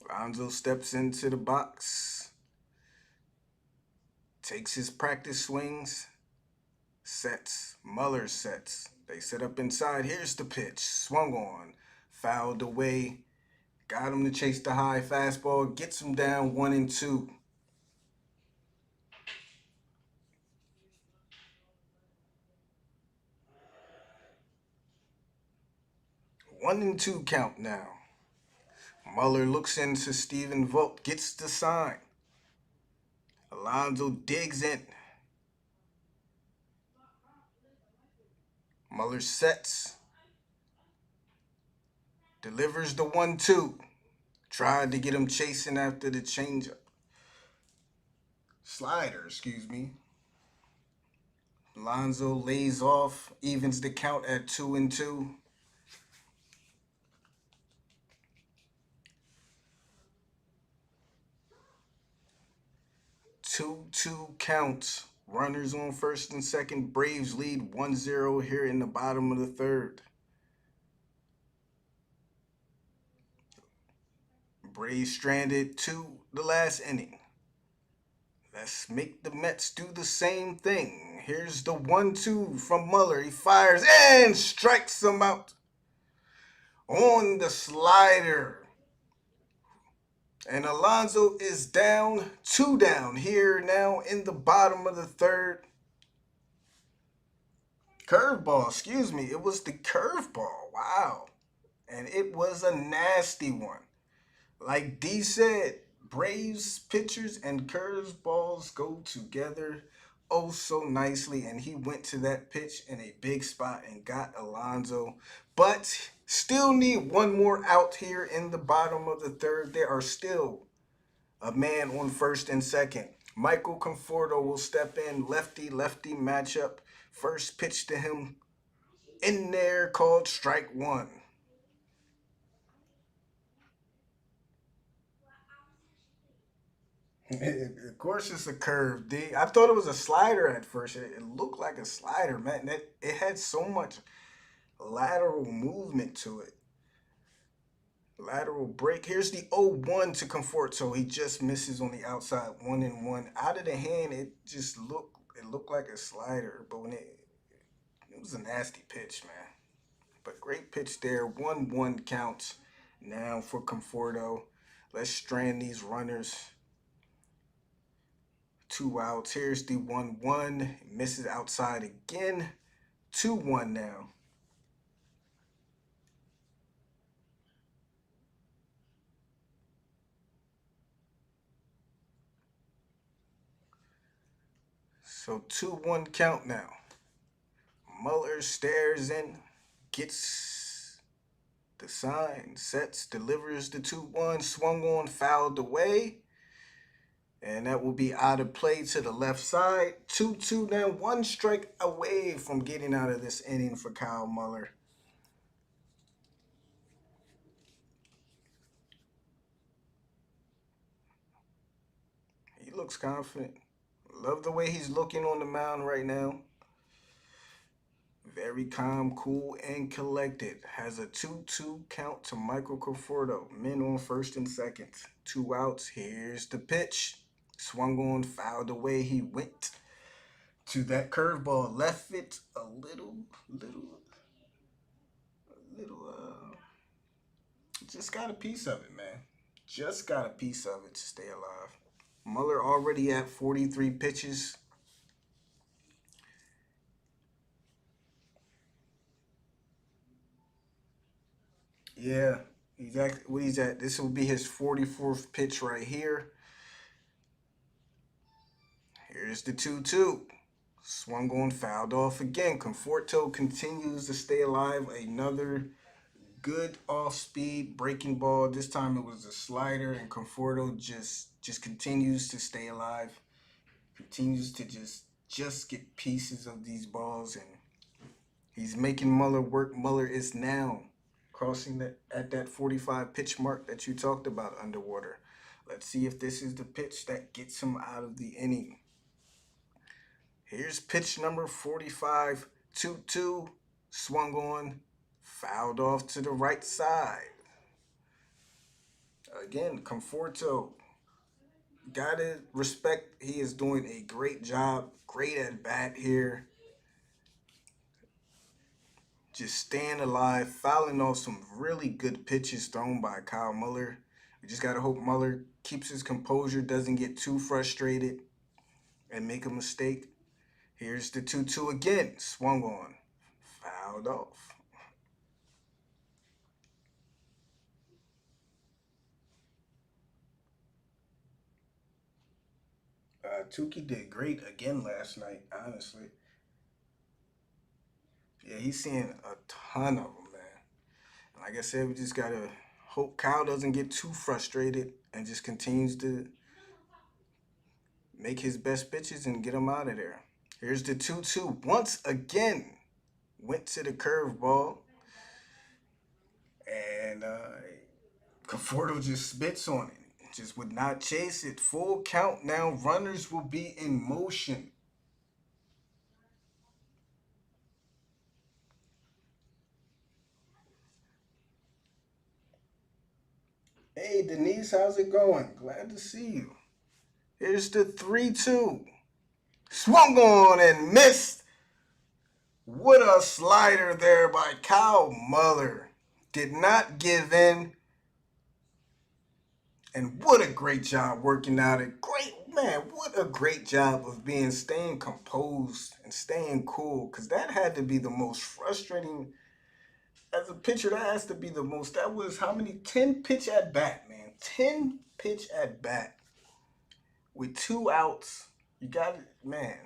Alonso steps into the box. Takes his practice swings. Sets. Muller sets. They set up inside. Here's the pitch. Swung on. Fouled away. Got him to chase the high fastball. Gets him down 1-2. 1-2 count now. Muller looks into Stephen Vogt. Gets the sign. Alonso digs in. Muller sets. Delivers the 1-2. Tried to get him chasing after the changeup. Slider, excuse me. Alonso lays off, evens the count at 2-2. 2-2 counts. Runners on first and second. Braves lead 1-0 here in the bottom of the third. Braves stranded to the last inning. Let's make the Mets do the same thing. Here's the 1-2 from Muller. He fires and strikes him out on the slider. And Alonso is down, 2 down here now in the bottom of the third. Curveball, excuse me. It was the curveball. Wow. And it was a nasty one. Like D said, Braves pitchers and curveballs go together oh so nicely. And he went to that pitch in a big spot and got Alonso. But still need one more out here in the bottom of the third. There are still a man on first and second. Michael Conforto will step in. Lefty-lefty matchup. First pitch to him in there called strike one. Of course, it's a curve, D. I thought it was a slider at first. It looked like a slider, man. It had so much lateral movement to it. Lateral break. Here's the 0-1 to Conforto. He just misses on the outside, 1-1. Out of the hand, it looked like a slider, but when it was a nasty pitch, man. But great pitch there. 1-1 counts now for Conforto. Let's strand these runners. 2 outs. Here's the 1-1. Misses outside again. 2-1 now. So 2-1 count now. Muller stares in, gets the sign, sets, delivers the 2-1, swung on, fouled away. And that will be out of play to the left side. 2-2 now, 1 strike away from getting out of this inning for Kyle Muller. He looks confident. Love the way he's looking on the mound right now. Very calm, cool, and collected. Has a 2-2 count to Michael Conforto. Men on first and second. 2 outs. Here's the pitch. Swung on, fouled away. He went to that curveball. Left it a little, just got a piece of it, man. Just got a piece of it to stay alive. Muller already at 43 pitches. Yeah, exactly what he's at. This will be his 44th pitch right here. Here's the 2-2. Swung on, fouled off again. Conforto continues to stay alive. Another good off-speed breaking ball. This time it was a slider, and Conforto just continues to stay alive. Continues to just get pieces of these balls, and he's making Muller work. Muller is now crossing at that 45 pitch mark that you talked about, Underwater. Let's see if this is the pitch that gets him out of the inning. Here's pitch number 45, 2-2, swung on, fouled off to the right side. Again, Conforto, gotta respect, he is doing a great job, great at bat here. just staying alive, fouling off some really good pitches thrown by Kyle Muller. We just gotta hope Muller keeps his composure, doesn't get too frustrated and make a mistake. Here's the 2-2 again. Swung on. Fouled off. Tukey did great again last night, honestly. Yeah, he's seeing a ton of them, man. Like I said, we just gotta hope Kyle doesn't get too frustrated and just continues to make his best pitches and get him out of there. Here's the 2-2. Once again, went to the curveball, and Conforto just spits on it. Just would not chase it. Full count now. Runners will be in motion. Hey, Denise, how's it going? Glad to see you. Here's the 3-2. Swung on and missed. What a slider there by Kyle Muller. Did not give in. And what a great job working out it. Great, man, what a great job of staying composed and staying cool. Because that had to be the most frustrating. As a pitcher, that has to be the most. That was how many? 10 pitch at bat, man. 10 pitch at bat with 2 outs. You got it, man.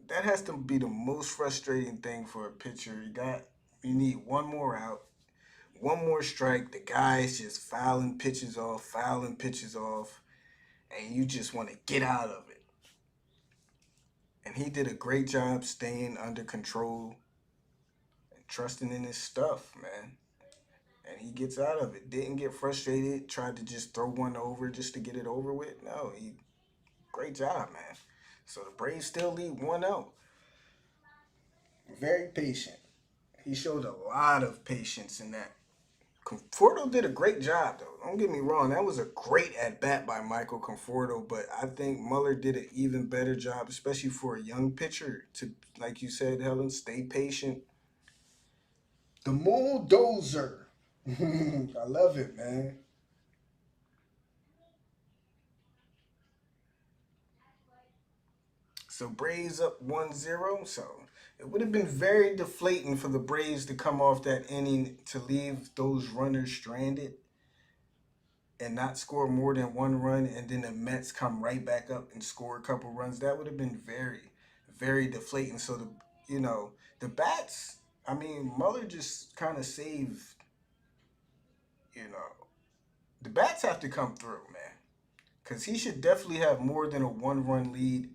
That has to be the most frustrating thing for a pitcher. You need one more out, one more strike. The guy's just fouling pitches off, and you just want to get out of it. And he did a great job staying under control and trusting in his stuff, man. And he gets out of it. Didn't get frustrated, tried to just throw one over just to get it over with. No, great job, man. So the Braves still lead 1-0. Very patient. He showed a lot of patience in that. Conforto did a great job, though. Don't get me wrong. That was a great at bat by Michael Conforto, but I think Muller did an even better job, especially for a young pitcher, to, like you said, Helen, stay patient. The Bulldozer. I love it, man. So Braves up 1-0. So it would have been very deflating for the Braves to come off that inning to leave those runners stranded and not score more than one run, and then the Mets come right back up and score a couple runs. That would have been very, very deflating. So the bats. I mean, Muller just kind of saved. You know, the bats have to come through, man, because he should definitely have more than a one-run lead.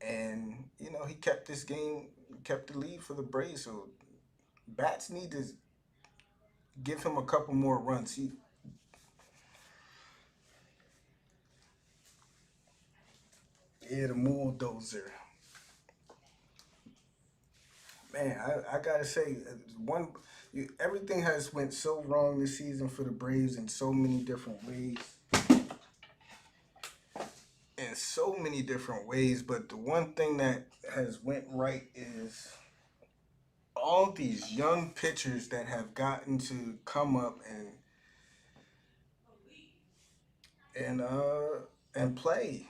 And he kept this game, kept the lead for the Braves. So bats need to give him a couple more runs. Yeah, the Bulldozer. Man, I gotta say, everything has went so wrong this season for the Braves in so many different ways. In so many different ways, but the one thing that has went right is all these young pitchers that have gotten to come up and play.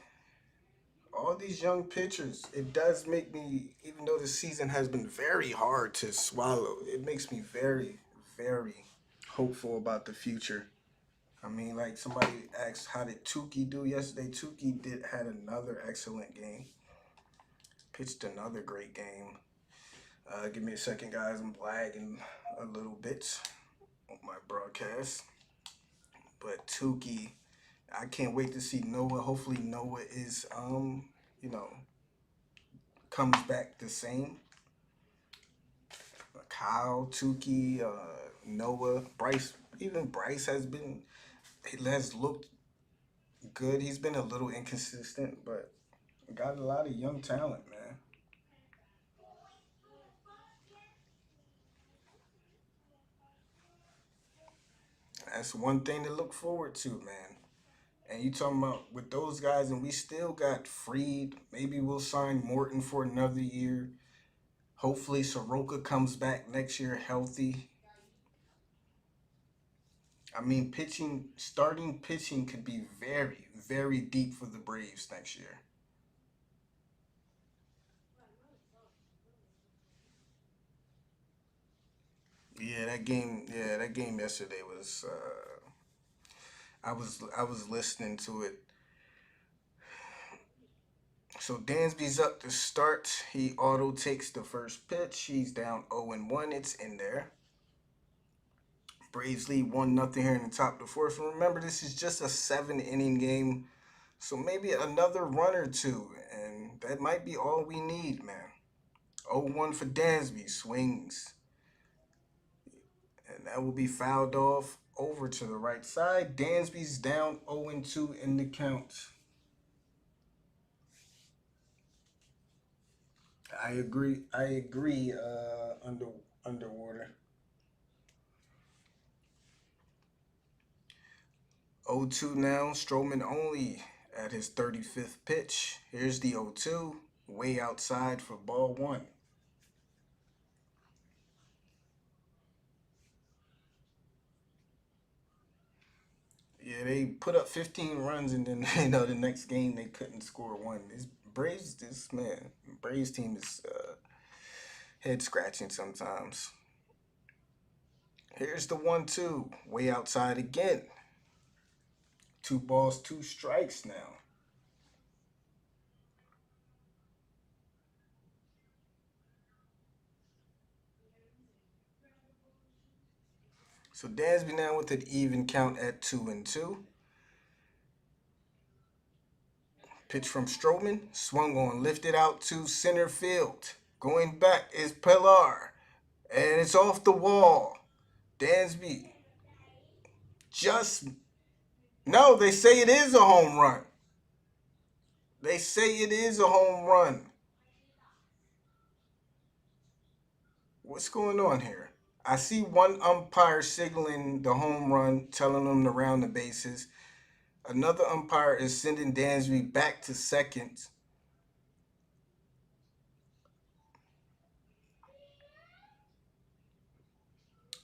All these young pitchers, it does make me, even though the season has been very hard to swallow, it makes me very, very hopeful about the future. I mean, like somebody asked, how did Tukey do yesterday? Tukey had another excellent game, pitched another great game. Give me a second, guys. I'm lagging a little bit on my broadcast. But Tukey, I can't wait to see Noah. Hopefully Noah is you know, comes back the same. Kyle, Tukey, Noah, Bryce. Even Bryce has looked good. He's been a little inconsistent, but got a lot of young talent, man. That's one thing to look forward to, man. And you talking about with those guys, and we still got Freed. Maybe we'll sign Morton for another year. Hopefully Soroka comes back next year healthy. I mean, starting pitching could be very, very deep for the Braves next year. Yeah, that game yesterday was. I was listening to it. So Dansby's up to start. He auto takes the first pitch. He's down 0-1. It's in there. Braves lead 1-0 here in the top of the fourth. And remember, this is just a 7 inning game. So maybe another run or two. And that might be all we need, man. 0-1 for Dansby. Swings. And that will be fouled off over to the right side. Dansby's down 0-2 in the count. I agree. I agree. Underwater. 0-2 now. Stroman only at his 35th pitch. Here's the 0-2. Way outside for ball one. Yeah, they put up 15 runs and then the next game they couldn't score one. Braves team is head scratching sometimes. Here's the 1-2. Way outside again. 2 balls, 2 strikes now. So Dansby now with an even count at 2-2. Pitch from Stroman, swung on, lifted out to center field. Going back is Pilar, and it's off the wall. Dansby just no. They say it is a home run. They say it is a home run. What's going on here? I see one umpire signaling the home run, telling them to round the bases. Another umpire is sending Dansby back to second.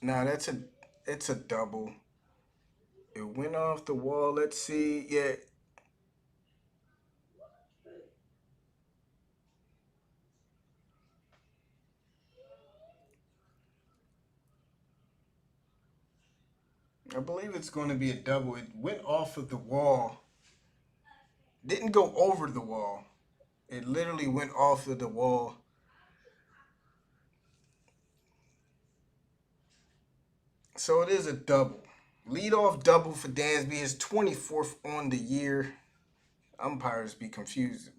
Now it's a double. It went off the wall. Let's see. Yeah, I believe it's going to be a double. It went off of the wall. Didn't go over the wall. It literally went off of the wall. So it is a double. Leadoff double for Dansby. His 24th on the year. Umpires be confused.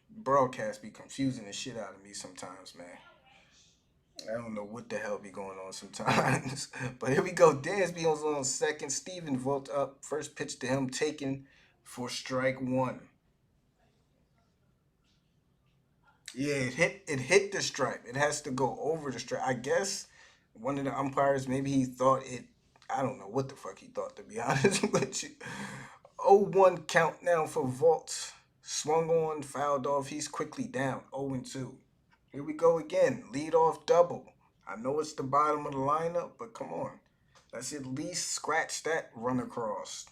Broadcasts be confusing the shit out of me sometimes, man. I don't know what the hell be going on sometimes. But here we go. Dansby on second. Steven Volt up. First pitch to him taken for strike one. Yeah, it hit the stripe. It has to go over the stripe. I guess one of the umpires maybe he thought it. I don't know what the fuck he thought, to be honest with you. 0-1 count now for Vault. Swung on, fouled off. He's quickly down. 0-2. Here we go again. Lead off double. I know it's the bottom of the lineup, but come on. Let's at least scratch that run across.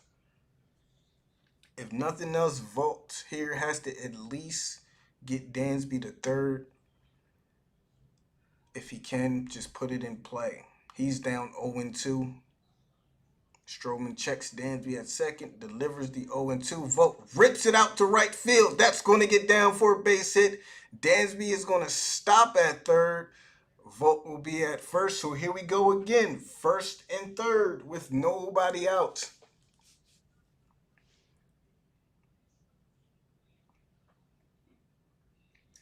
If nothing else, Vault here has to at least get Dansby to third. If he can, just put it in play. He's down 0-2. Stroman checks Dansby at second, delivers the 0-2. Vote rips it out to right field. That's going to get down for a base hit. Dansby is going to stop at third. Vote will be at first. So here we go again. First and third with nobody out.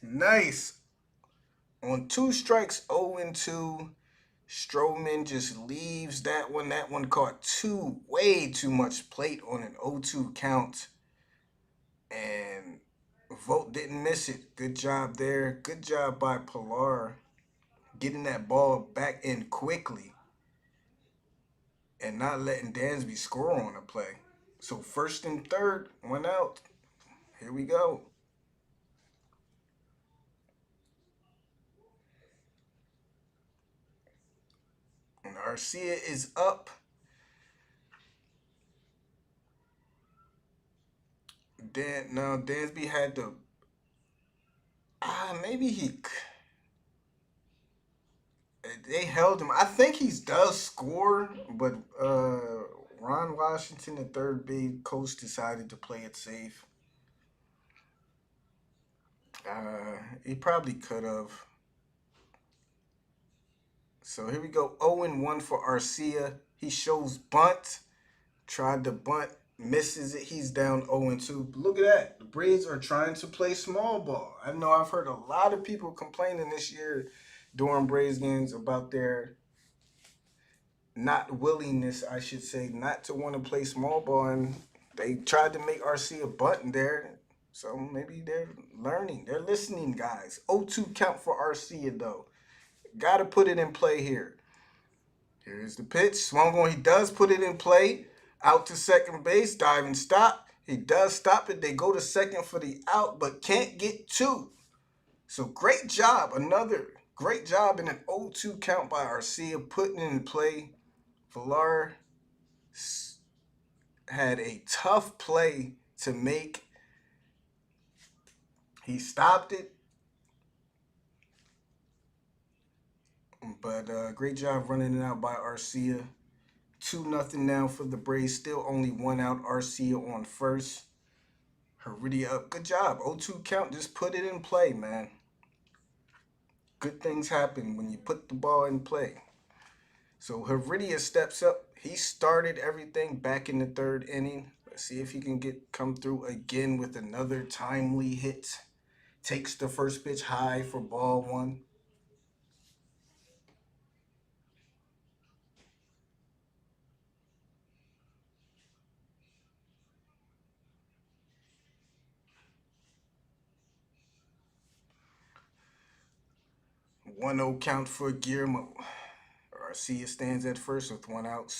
Nice. On 2 strikes, 0-2. Stroman just leaves that one. That one caught way too much plate on an 0-2 count. And Vogt didn't miss it. Good job there. Good job by Pilar getting that ball back in quickly and not letting Dansby score on a play. So first and third, one out. Here we go. Arcia is up. Now Dansby had to. Maybe they held him. I think he does score, but Ron Washington, the third base coach, decided to play it safe. He probably could have. So here we go. 0-1 for Arcia. He shows bunt. Tried to bunt. Misses it. He's down 0-2. Look at that. The Braves are trying to play small ball. I know I've heard a lot of people complaining this year during Braves games about their not willingness, I should say, not to want to play small ball. And they tried to make Arcia bunt there. So maybe they're learning. They're listening, guys. 0-2 count for Arcia, though. Got to put it in play here. Here's the pitch. Swung on. He does put it in play. Out to second base. Diving stop. He does stop it. They go to second for the out, but can't get two. So great job. Another great job in an 0-2 count by Arcia, putting it in play. Villar had a tough play to make. He stopped it. But great job running it out by Arcia. 2-0 now for the Braves. Still only one out. Arcia on first. Heredia up. Good job. 0-2 count. Just put it in play, man. Good things happen when you put the ball in play. So Heredia steps up. He started everything back in the third inning. Let's see if he can come through again with another timely hit. Takes the first pitch high for ball one. One 0 count for Guillermo. Arcia stands at first with one out.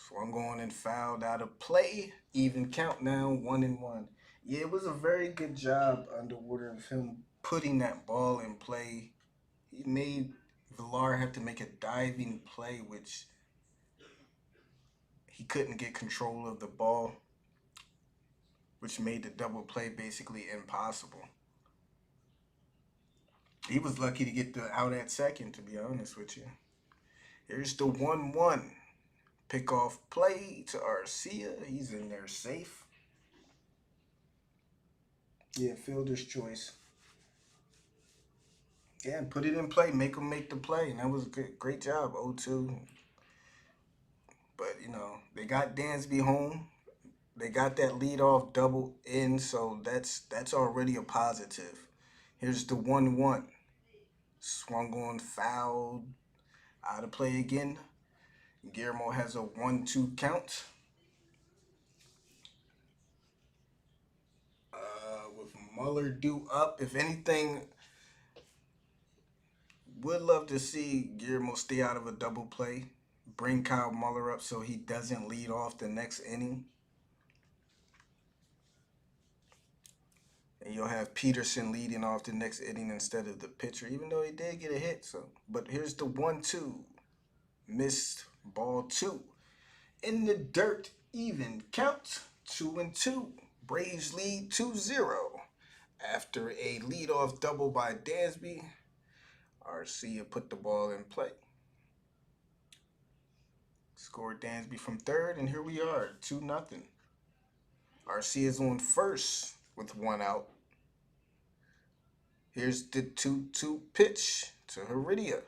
Swung on and fouled out of play. Even count now, 1-1. Yeah, it was a very good job Underwater of him putting that ball in play. He made Villar have to make a diving play, which he couldn't get control of the ball, which made the double play basically impossible. He was lucky to get the out at second, to be honest with you. Here's the 1-1. Pick-off play to Arcia. He's in there safe. Yeah, fielder's choice. Yeah, and put it in play. Make him make the play. And that was a great job, 0-2. But, they got Dansby home. They got that leadoff double in, so that's already a positive. Here's the 1-1. Swung on, fouled, out of play again. Guillermo has a 1-2 count. With Muller due up, if anything, would love to see Guillermo stay out of a double play. Bring Kyle Muller up so he doesn't lead off the next inning. And you'll have Peterson leading off the next inning instead of the pitcher, even though he did get a hit. But here's the 1-2. Missed ball 2. In the dirt, even count, 2-2. Braves lead 2-0. After a leadoff double by Dansby, Arcia put the ball in play. Scored Dansby from third, and here we are, 2-0. Arcia's on first with one out. Here's the 2-2 pitch to Heredia.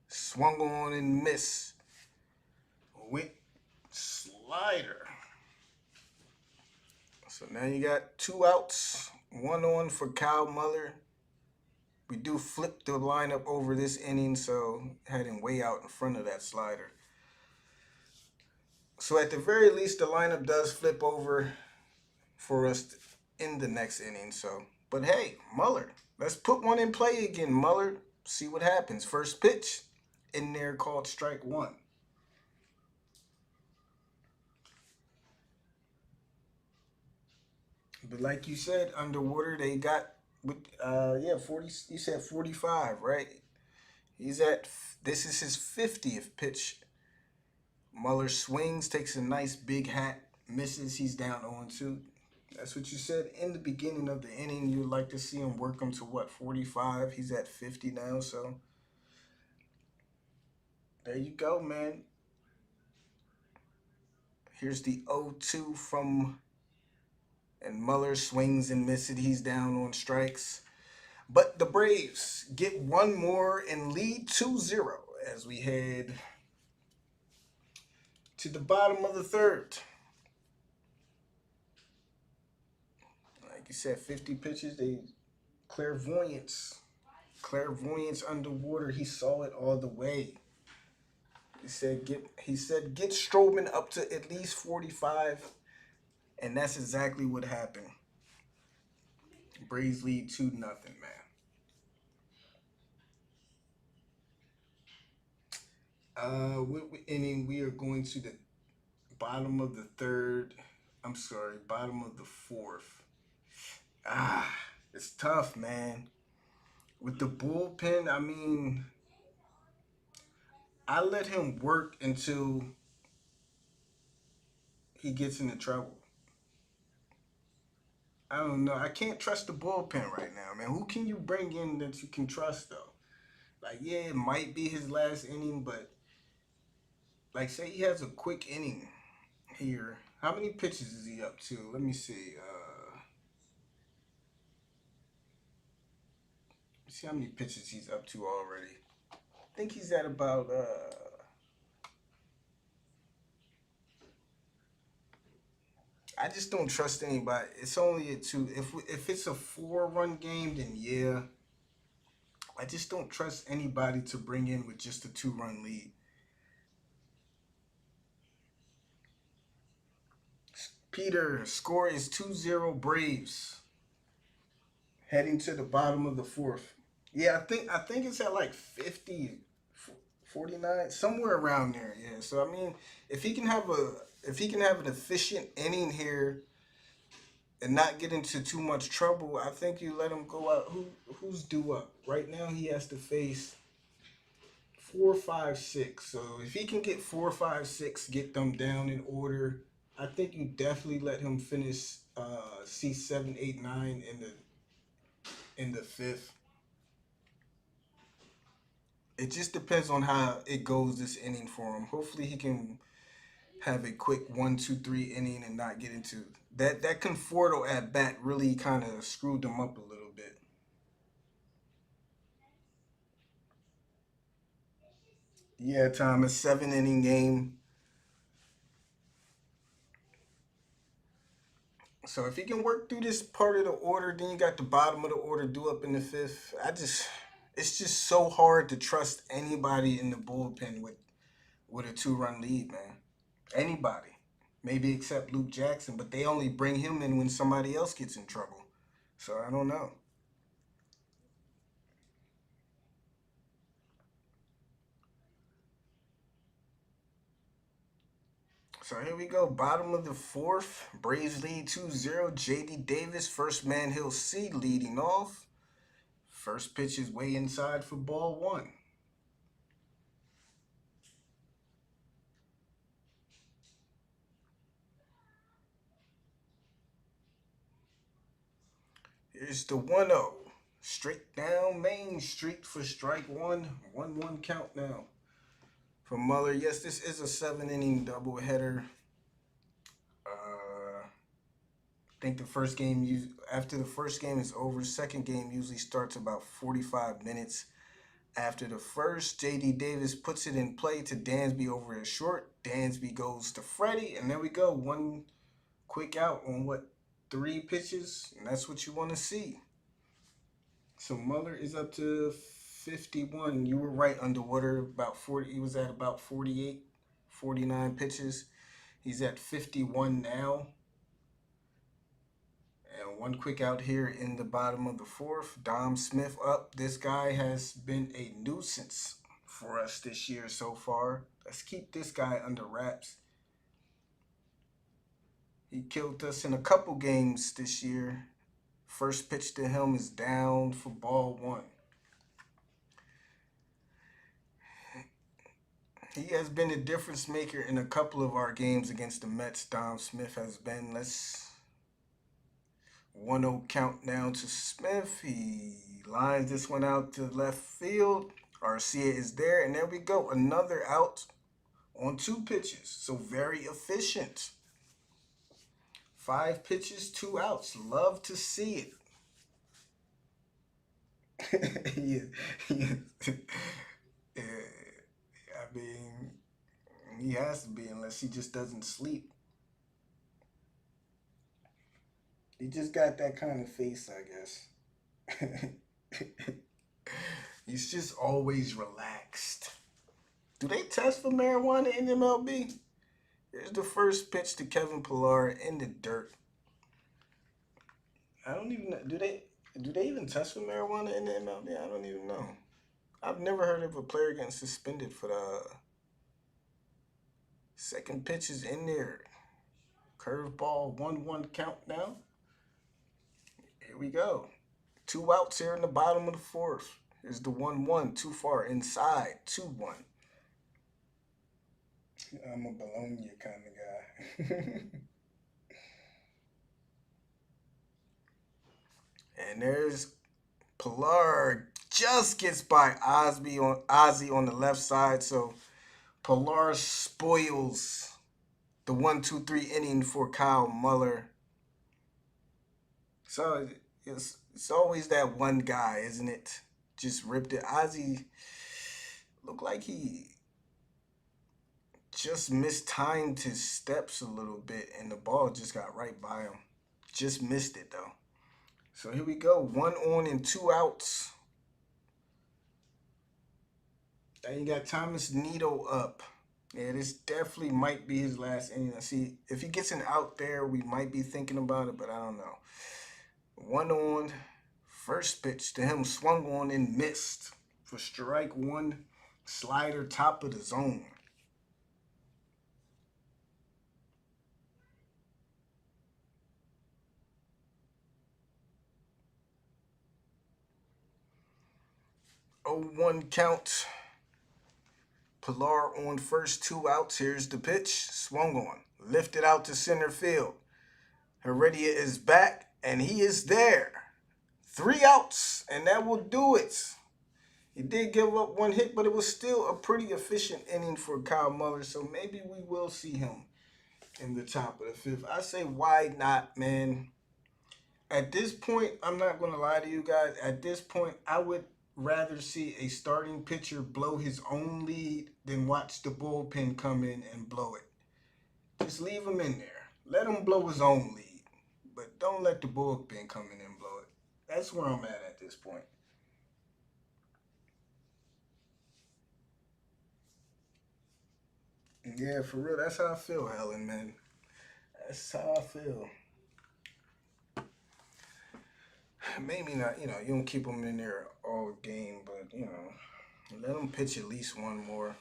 Swung on and missed. With slider. So now you got 2 outs, 1 on for Kyle Muller. We do flip the lineup over this inning, so had him way out in front of that slider. So at the very least, the lineup does flip over for us in the next inning. But hey, Muller, let's put one in play again, Muller. See what happens. First pitch in there called strike one. But like you said, Underwater, they got 40. You said 45, right? This is his 50th pitch Muller swings, takes a nice big hat, misses. He's down 0-2. That's what you said in the beginning of the inning. You'd like to see him work him to what, 45? He's at 50 now, so there you go, man. Here's the 0-2 from, and Muller swings and misses. He's down on strikes. But the Braves get one more and lead 2-0 as we head to the bottom of the third. Like you said, 50 pitches. They clairvoyance, clairvoyance underwater. He saw it all the way. He said get Strowman up to at least 45, and that's exactly what happened. Braves lead 2-0, man. What inning? We are going to the bottom of the third. I'm sorry, bottom of the fourth. Ah, it's tough, man. With the bullpen, I mean, I let him work until he gets into trouble. I don't know. I can't trust the bullpen right now, man. Who can you bring in that you can trust, though? Like, yeah, it might be his last inning, but like, say he has a quick inning here. How many pitches is he up to? Let me see. See how many pitches he's up to already. I think he's at about. I just don't trust anybody. It's only a two. If it's a 4-run game, then yeah. I just don't trust anybody to bring in with just a 2-run lead. Peter, score is 2-0 Braves. Heading to the bottom of the fourth. Yeah, I think it's at like 50, 49, somewhere around there. Yeah. So I mean, if he can have a if he can have an efficient inning here and not get into too much trouble, I think you let him go out. Who's due up right now? He has to face 4, 5, 6. So if he can get 4, 5, 6, get them down in order, I think you definitely let him finish C 7, 8, 9 in the fifth. It just depends on how it goes this inning for him. Hopefully he can have a quick 1, 2, 3 inning and not get into that. That Conforto at bat really kind of screwed them up a little bit. Yeah, Tom, a 7 inning game. So if he can work through this part of the order, then you got the bottom of the order due up in the fifth. It's just so hard to trust anybody in the bullpen with a 2-run lead, man. Anybody, maybe except Luke Jackson, but they only bring him in when somebody else gets in trouble. So I don't know. So here we go. Bottom of the fourth. Braves lead 2-0. JD Davis, first man he'll see leading off. First pitch is way inside for ball one. Here's the 1-0. Straight down Main Street for strike one. 1-1 count now for Muller. Yes, this is a 7 inning doubleheader. I think the first game, after the first game is over, second game usually starts about 45 minutes. After the first, J.D. Davis puts it in play to Dansby over his short. Dansby goes to Freddie, and there we go. One quick out on what, 3 pitches, and that's what you want to see. So Muller is up to 51. You were right, Underwater. About 40. He was at about 48, 49 pitches. He's at 51 now. And one quick out here in the bottom of the fourth. Dom Smith up. This guy has been a nuisance for us this year so far. Let's keep this guy under wraps. He killed us in a couple games this year. First pitch to him is down for ball one. He has been a difference maker in a couple of our games against the Mets. Dom Smith has been. Let's 1-0 count down to Smith. He lines this one out to left field. Garcia is there, and there we go. Another out on 2 pitches. So very efficient. 5 pitches, 2 outs. Love to see it. Yeah. Yeah. I mean, he has to be unless he just doesn't sleep. He just got that kind of face, I guess. He's just always relaxed. Do they test for marijuana in MLB? Here's the first pitch to Kevin Pillar in the dirt. I don't even know. Do they even test for marijuana in the MLB? I don't even know. I've never heard of a player getting suspended for the second pitch is in there. Curveball, 1-1 count now. Here we go. 2 outs here in the bottom of the fourth. Here's the 1-1. Too far inside. 2-1. I'm a Bologna kind of guy. And there's Pilar just gets by Ozzy on the left side, so Pilar spoils the 1-2-3 inning for Kyle Muller. So it's always that one guy, isn't it? Just ripped it. Ozzy looked like he just mistimed his steps a little bit, and the ball just got right by him. Just missed it, though. So here we go. 1 on and 2 outs. Then you got Thomas Nito up. Yeah, this definitely might be his last inning. I see if he gets an out there, we might be thinking about it, but I don't know. 1 on. First pitch to him swung on and missed for strike 1. Slider top of the zone. Oh, 1 count. Pilar on first, 2 outs. Here's the pitch. Swung on. Lifted out to center field. Heredia is back, and he is there. 3 outs, and that will do it. He did give up 1 hit, but it was still a pretty efficient inning for Kyle Muller, so maybe we will see him in the top of the 5th. I say, why not, man? At this point, I'm not going to lie to you guys. At this point, I would rather see a starting pitcher blow his own lead than watch the bullpen come in and blow it. Just leave him in there. Let him blow his own lead. But don't let the bullpen come in and blow it. That's where I'm at this point. Yeah, for real. That's how I feel, Helen, man. That's how I feel. Maybe not, you don't keep them in there all game, but, let them pitch at least 1 more.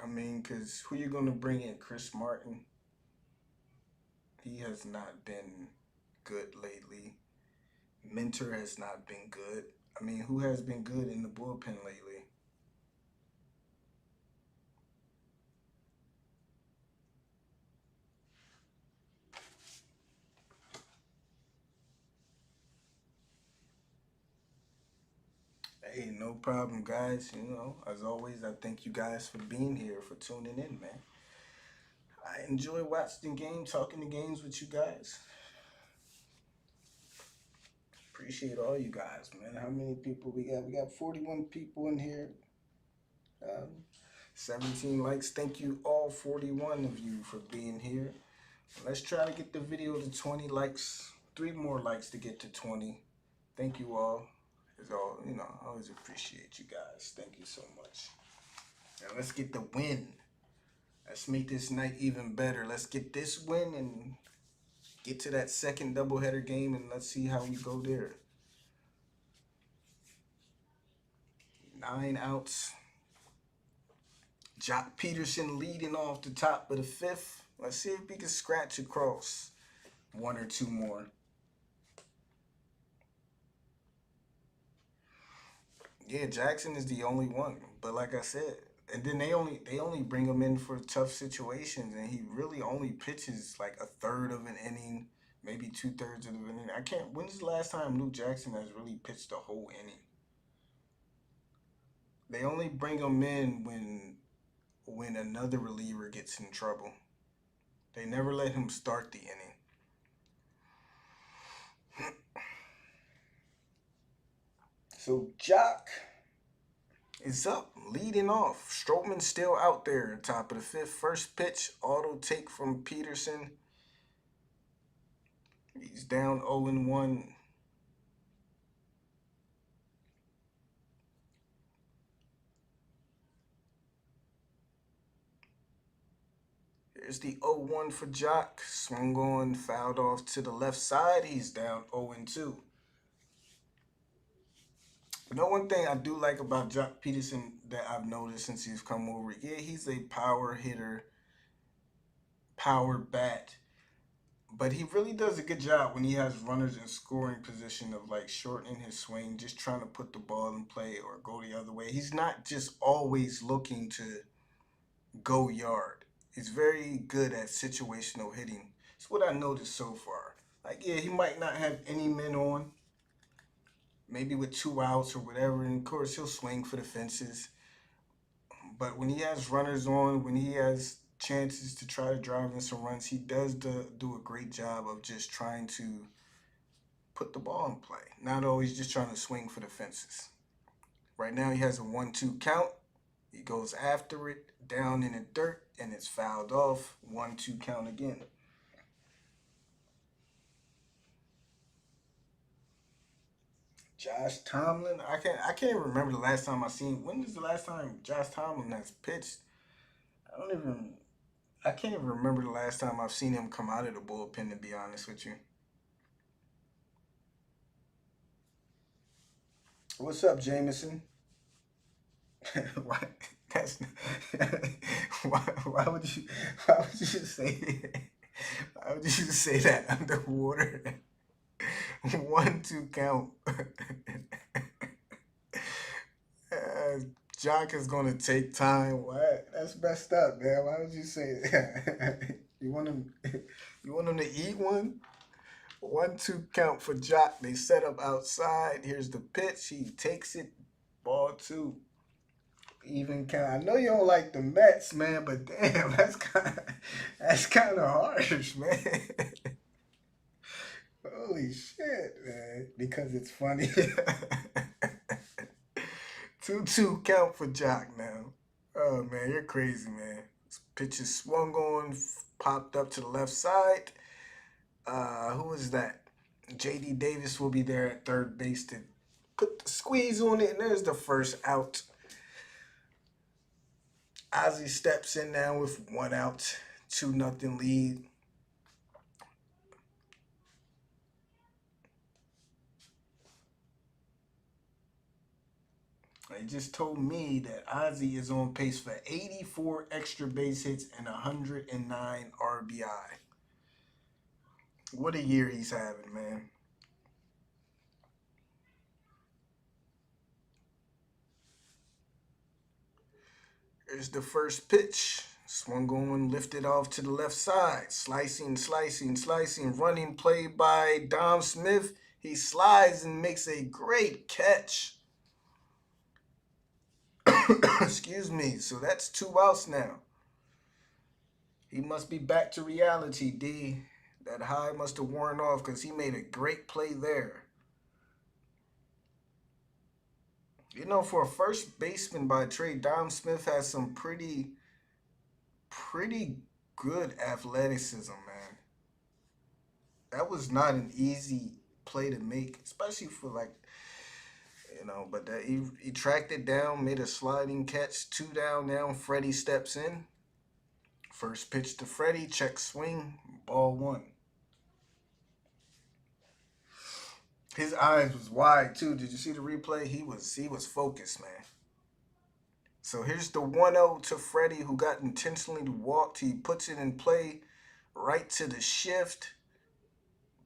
I mean, because who you going to bring in? Chris Martin? He has not been good lately. Mentor has not been good. I mean, who has been good in the bullpen lately? Hey, no problem, guys. As always, I thank you guys for being here, for tuning in, man. I enjoy watching the game, talking the games with you guys. Appreciate all you guys, man. How many people we got? We got 41 people in here. 17 likes. Thank you all 41 of you for being here. Let's try to get the video to 20 likes. 3 more likes to get to 20. Thank you all. It's all, I always appreciate you guys. Thank you so much. Now let's get the win. Let's make this night even better. Let's get this win and get to that second doubleheader game, and let's see how we go there. 9 outs. Jock Peterson leading off the top of the 5th. Let's see if we can scratch across 1 or 2 more. Yeah, Jackson is the only one. But like I said, And then they only bring him in for tough situations, and he really only pitches like a third of an inning, maybe 2/3 of an inning. I can't. When's the last time Luke Jackson has really pitched a whole inning? They only bring him in when another reliever gets in trouble. They never let him start the inning. So Jock is up, leading off. Stroman's still out there, top of the fifth. First pitch, auto take from Peterson. He's down 0-1. Here's the 0-1 for Jock. Swung on, fouled off to the left side. He's down 0-2. You know, one thing I do like about Jock Peterson that I've noticed since he's come over, yeah, he's a power hitter, power bat, but he really does a good job when he has runners in scoring position of like shortening his swing, just trying to put the ball in play or go the other way. He's not just always looking to go yard. He's very good at situational hitting. It's what I noticed so far. Like, yeah, he might not have any men on, maybe with 2 outs or whatever, and of course he'll swing for the fences. But when he has runners on, when he has chances to try to drive in some runs, he does do a great job of just trying to put the ball in play, not always just trying to swing for the fences. Right now he has a 1-2 count. He goes after it, down in the dirt, and it's fouled off. 1-2 count again. Josh Tomlin. I can't remember the last time I seen. When is the last time Josh Tomlin has pitched? I don't even. I can't even remember the last time I've seen him come out of the bullpen. To be honest with you. What's up, Jameson? Why? That's why would you say why would you say that underwater? 1-2 count. uh, Jock is gonna take time. What? That's messed up, man. Why would you say that? you want him? You want him to eat one? 1-2 count for Jock. They set up outside. Here's the pitch. He takes it. Ball two. Even count. I know you don't like the Mets, man, but damn, that's kind of harsh, man. Holy shit, man. Because it's funny. 2-2 count for Jock now. Oh, man, you're crazy, man. This pitch is swung on, popped up to the left side. Who is that? J.D. Davis will be there at third base to put the squeeze on it, and there's the first out. Ozzie steps in now with 1 out, 2-0 lead. They just told me that Ozzie is on pace for 84 extra base hits and 109 RBI. What a year he's having, man. Here's the first pitch. Swung on, lifted off to the left side. Slicing, running play by Dom Smith. He slides and makes a great catch. Excuse me. So that's 2 outs now. He must be back to reality, D. That high must have worn off because he made a great play there. You know, for a first baseman by trade, Dom Smith has some pretty good athleticism, man. That was not an easy play to make, especially for like, but that he tracked it down, made a sliding catch, 2 down now. Freddie steps in. First pitch to Freddie, check swing, ball 1. His eyes was wide too. Did you see the replay? He was focused, man. So here's the 1-0 to Freddie, who got intentionally walked. He puts it in play right to the shift.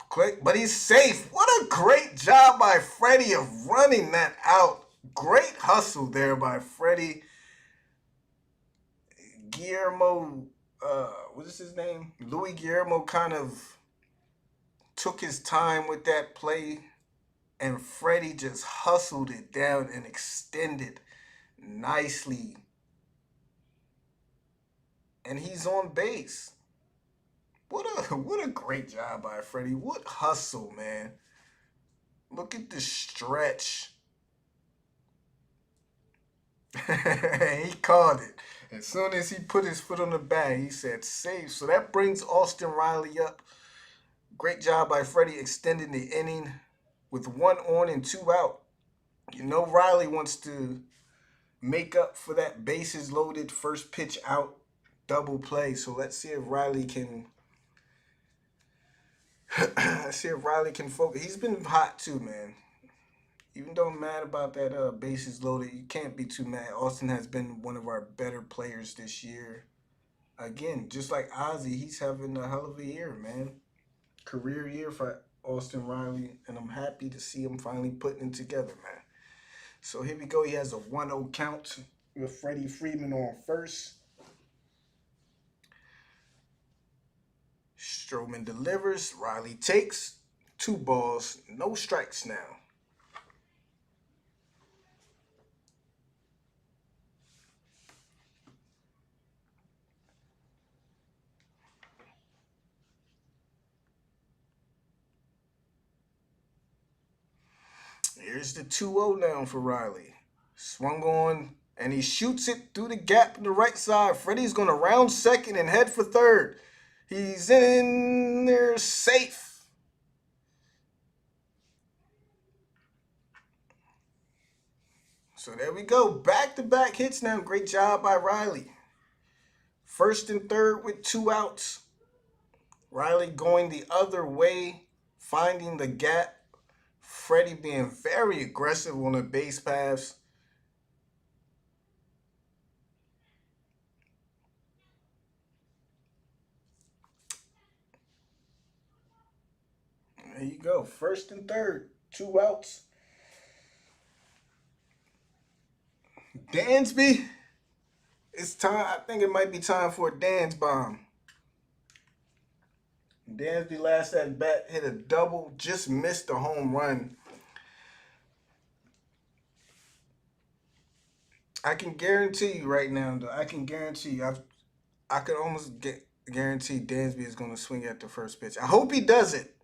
Quick, but he's safe. What a great job by Freddie of running that out. Great hustle there by Freddie. Guillermo, what is his name? Louis Guillermo kind of took his time with that play, and Freddie just hustled it down and extended nicely. And he's on base. What a great job by Freddie. What hustle, man. Look at the stretch. He called it. As soon as he put his foot on the bag, he said save. So that brings Austin Riley up. Great job by Freddie extending the inning with 1 on and 2 out. You know Riley wants to make up for that bases loaded first pitch out double play. So let's see if Riley can let's see if Riley can focus. He's been hot too, man. Even though I'm mad about that bases loaded, you can't be too mad. Austin has been one of our better players this year. Again, just like Ozzy, he's having a hell of a year, man. Career year for Austin Riley, and I'm happy to see him finally putting it together, man. So here we go. He has a 1-0 count with Freddie Freeman on first. Stroman delivers. Riley takes. 2 balls, no strikes now. Here's the 2-0 now for Riley. Swung on, and he shoots it through the gap in the right side. Freddie's going to round second and head for third. He's in there safe. So there we go. Back-to-back hits now. Great job by Riley. First and third with 2 outs. Riley going the other way, finding the gap. Freddie being very aggressive on the base paths. There you go. First and third, 2 outs. Dansby, it's time. I think it might be time for a dance bomb. Dansby last at bat hit a double, just missed a home run. I can guarantee you right now, though. I can guarantee you. I could almost guarantee Dansby is going to swing at the first pitch. I hope he does it.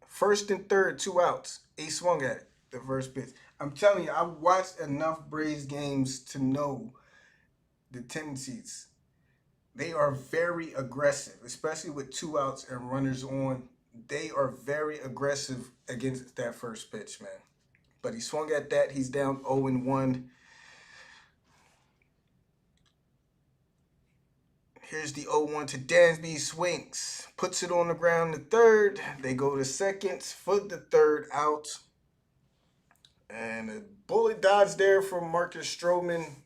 First and third, 2 outs. He swung at it, the first pitch. I'm telling you, I've watched enough Braves games to know the tendencies. They are very aggressive, especially with 2 outs and runners on. They are very aggressive against that first pitch, man. But he swung at that. He's down 0-1. Here's the 0-1 to Dansby. Swings. Puts it on the ground to third. They go to second for the third out. And a bullet dodge there from Marcus Stroman.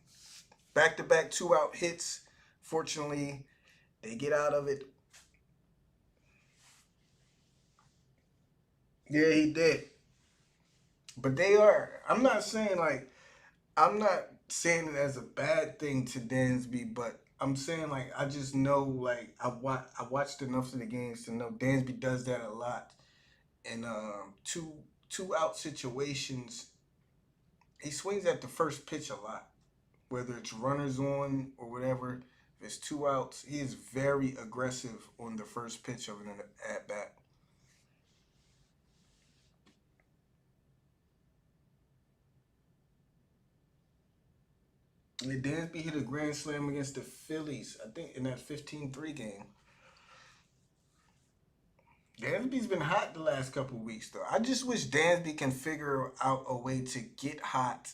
Back-to-back 2-out hits. Fortunately, they get out of it. Yeah, he did. But they are. I'm not saying it as a bad thing to Dansby, but I'm saying I just know I watched enough of the games to know Dansby does that a lot. And two out situations, he swings at the first pitch a lot. Whether it's runners on or whatever, if it's 2 outs, he is very aggressive on the first pitch of an at bat. And Dansby hit a grand slam against the Phillies, I think, in that 15-3 game. Dansby's been hot the last couple of weeks, though. I just wish Dansby can figure out a way to get hot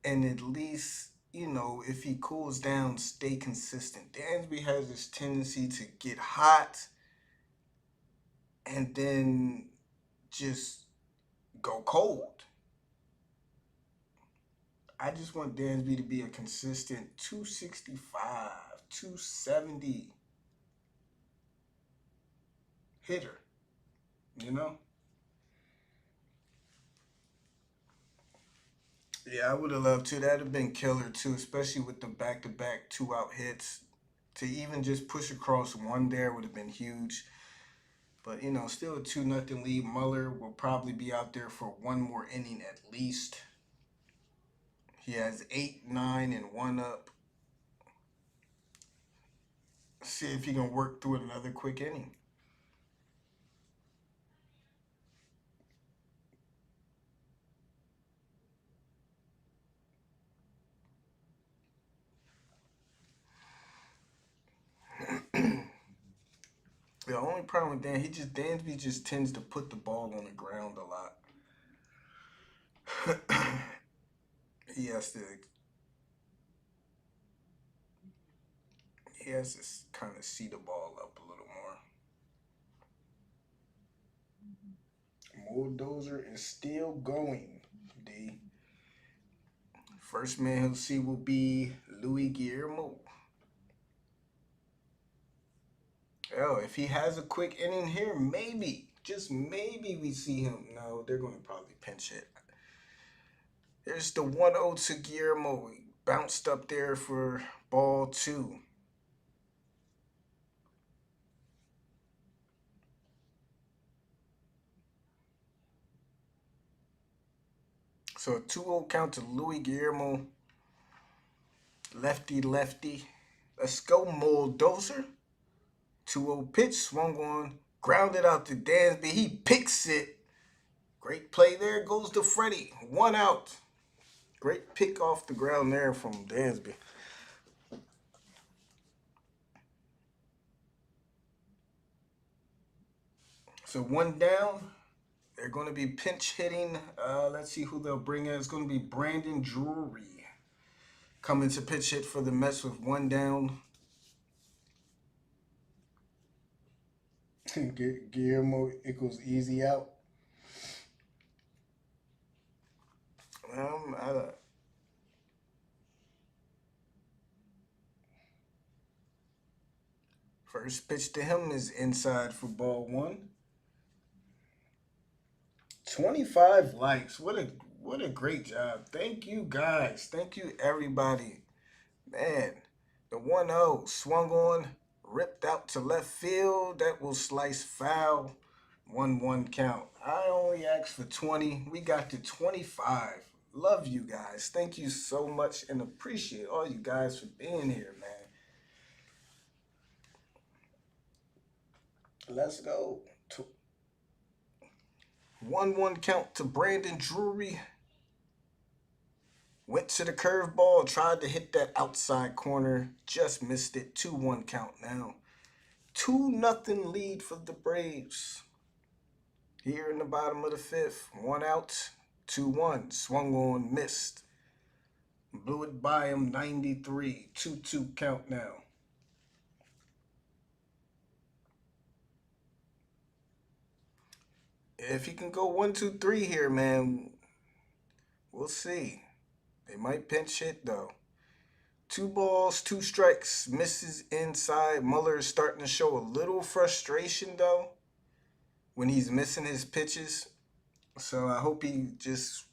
and at least, if he cools down, stay consistent. Dansby has this tendency to get hot and then just go cold. I just want Dansby to be a consistent 265, 270 hitter, you know? Yeah, I would have loved to. That'd have been killer too, especially with the back-to-back two-out hits. To even just push across one there would have been huge. But still a 2-0 lead. Muller will probably be out there for one more inning at least. He has 8, 9, and one up. See if he can work through another quick inning. The only problem with Dansby just tends to put the ball on the ground a lot. he has to he has to kind of see the ball up a little more. Bulldozer is still going. D. First man he'll see will be Louis Guillermo. Oh, if he has a quick inning here, maybe, just maybe we see him. No, they're going to probably pinch hit. There's the 1-0 to Guillermo. He bounced up there for ball two. So a 2-0 count to Louis Guillermo. Lefty, lefty. Let's go, Bulldozer. 2-0 pitch, swung on, grounded out to Dansby. He picks it. Great play there. Goes to Freddie. One out. Great pick off the ground there from Dansby. So one down. They're going to be pinch hitting. Let's see who they'll bring in. It's going to be Brandon Drury coming to pitch hit for the Mets with one down. Guillermo equals easy out. Um, I, First pitch to him is inside for ball one. 25 likes. What a great job. Thank you guys. Thank you everybody. Man, the 1-0 swung on, ripped out to left field. That will slice foul. 1-1 count. I only asked for 20. We got to 25. Love you guys. Thank you so much and appreciate all you guys for being here, man. Let's go. 1-1 count to Brandon Drury. Went to the curveball, tried to hit that outside corner, just missed it. 2-1 count now. 2-0 lead for the Braves. Here in the bottom of the fifth, one out, 2-1. Swung on, missed. Blew it by him, 93. 2-2 count now. If he can go 1-2-3 here, man, we'll see. They might pinch hit though. 2 balls, 2 strikes, misses inside. Muller is starting to show a little frustration though when he's missing his pitches. So I hope he just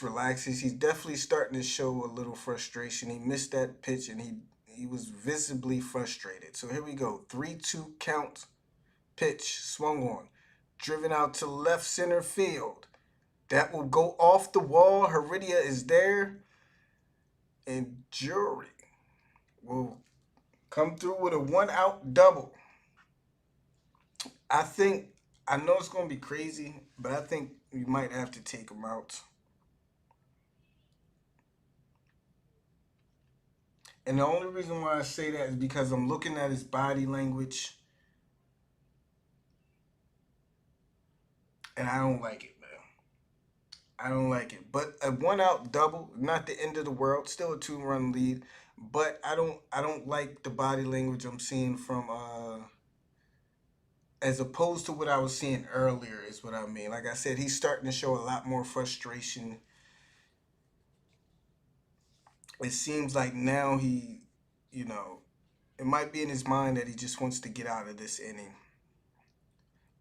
relaxes. He's definitely starting to show a little frustration. He missed that pitch and he was visibly frustrated. So here we go. 3-2 count. Pitch swung on, driven out to left center field. That will go off the wall. Heredia is there. And Drury will come through with a 1-out double. I know it's going to be crazy, but I think we might have to take him out. And the only reason why I say that is because I'm looking at his body language. And I don't like it, man. I don't like it. But a 1-out double, not the end of the world. Still a 2-run lead. But I don't like the body language I'm seeing from as opposed to what I was seeing earlier is what I mean. Like I said, he's starting to show a lot more frustration. It seems like now it might be in his mind that he just wants to get out of this inning.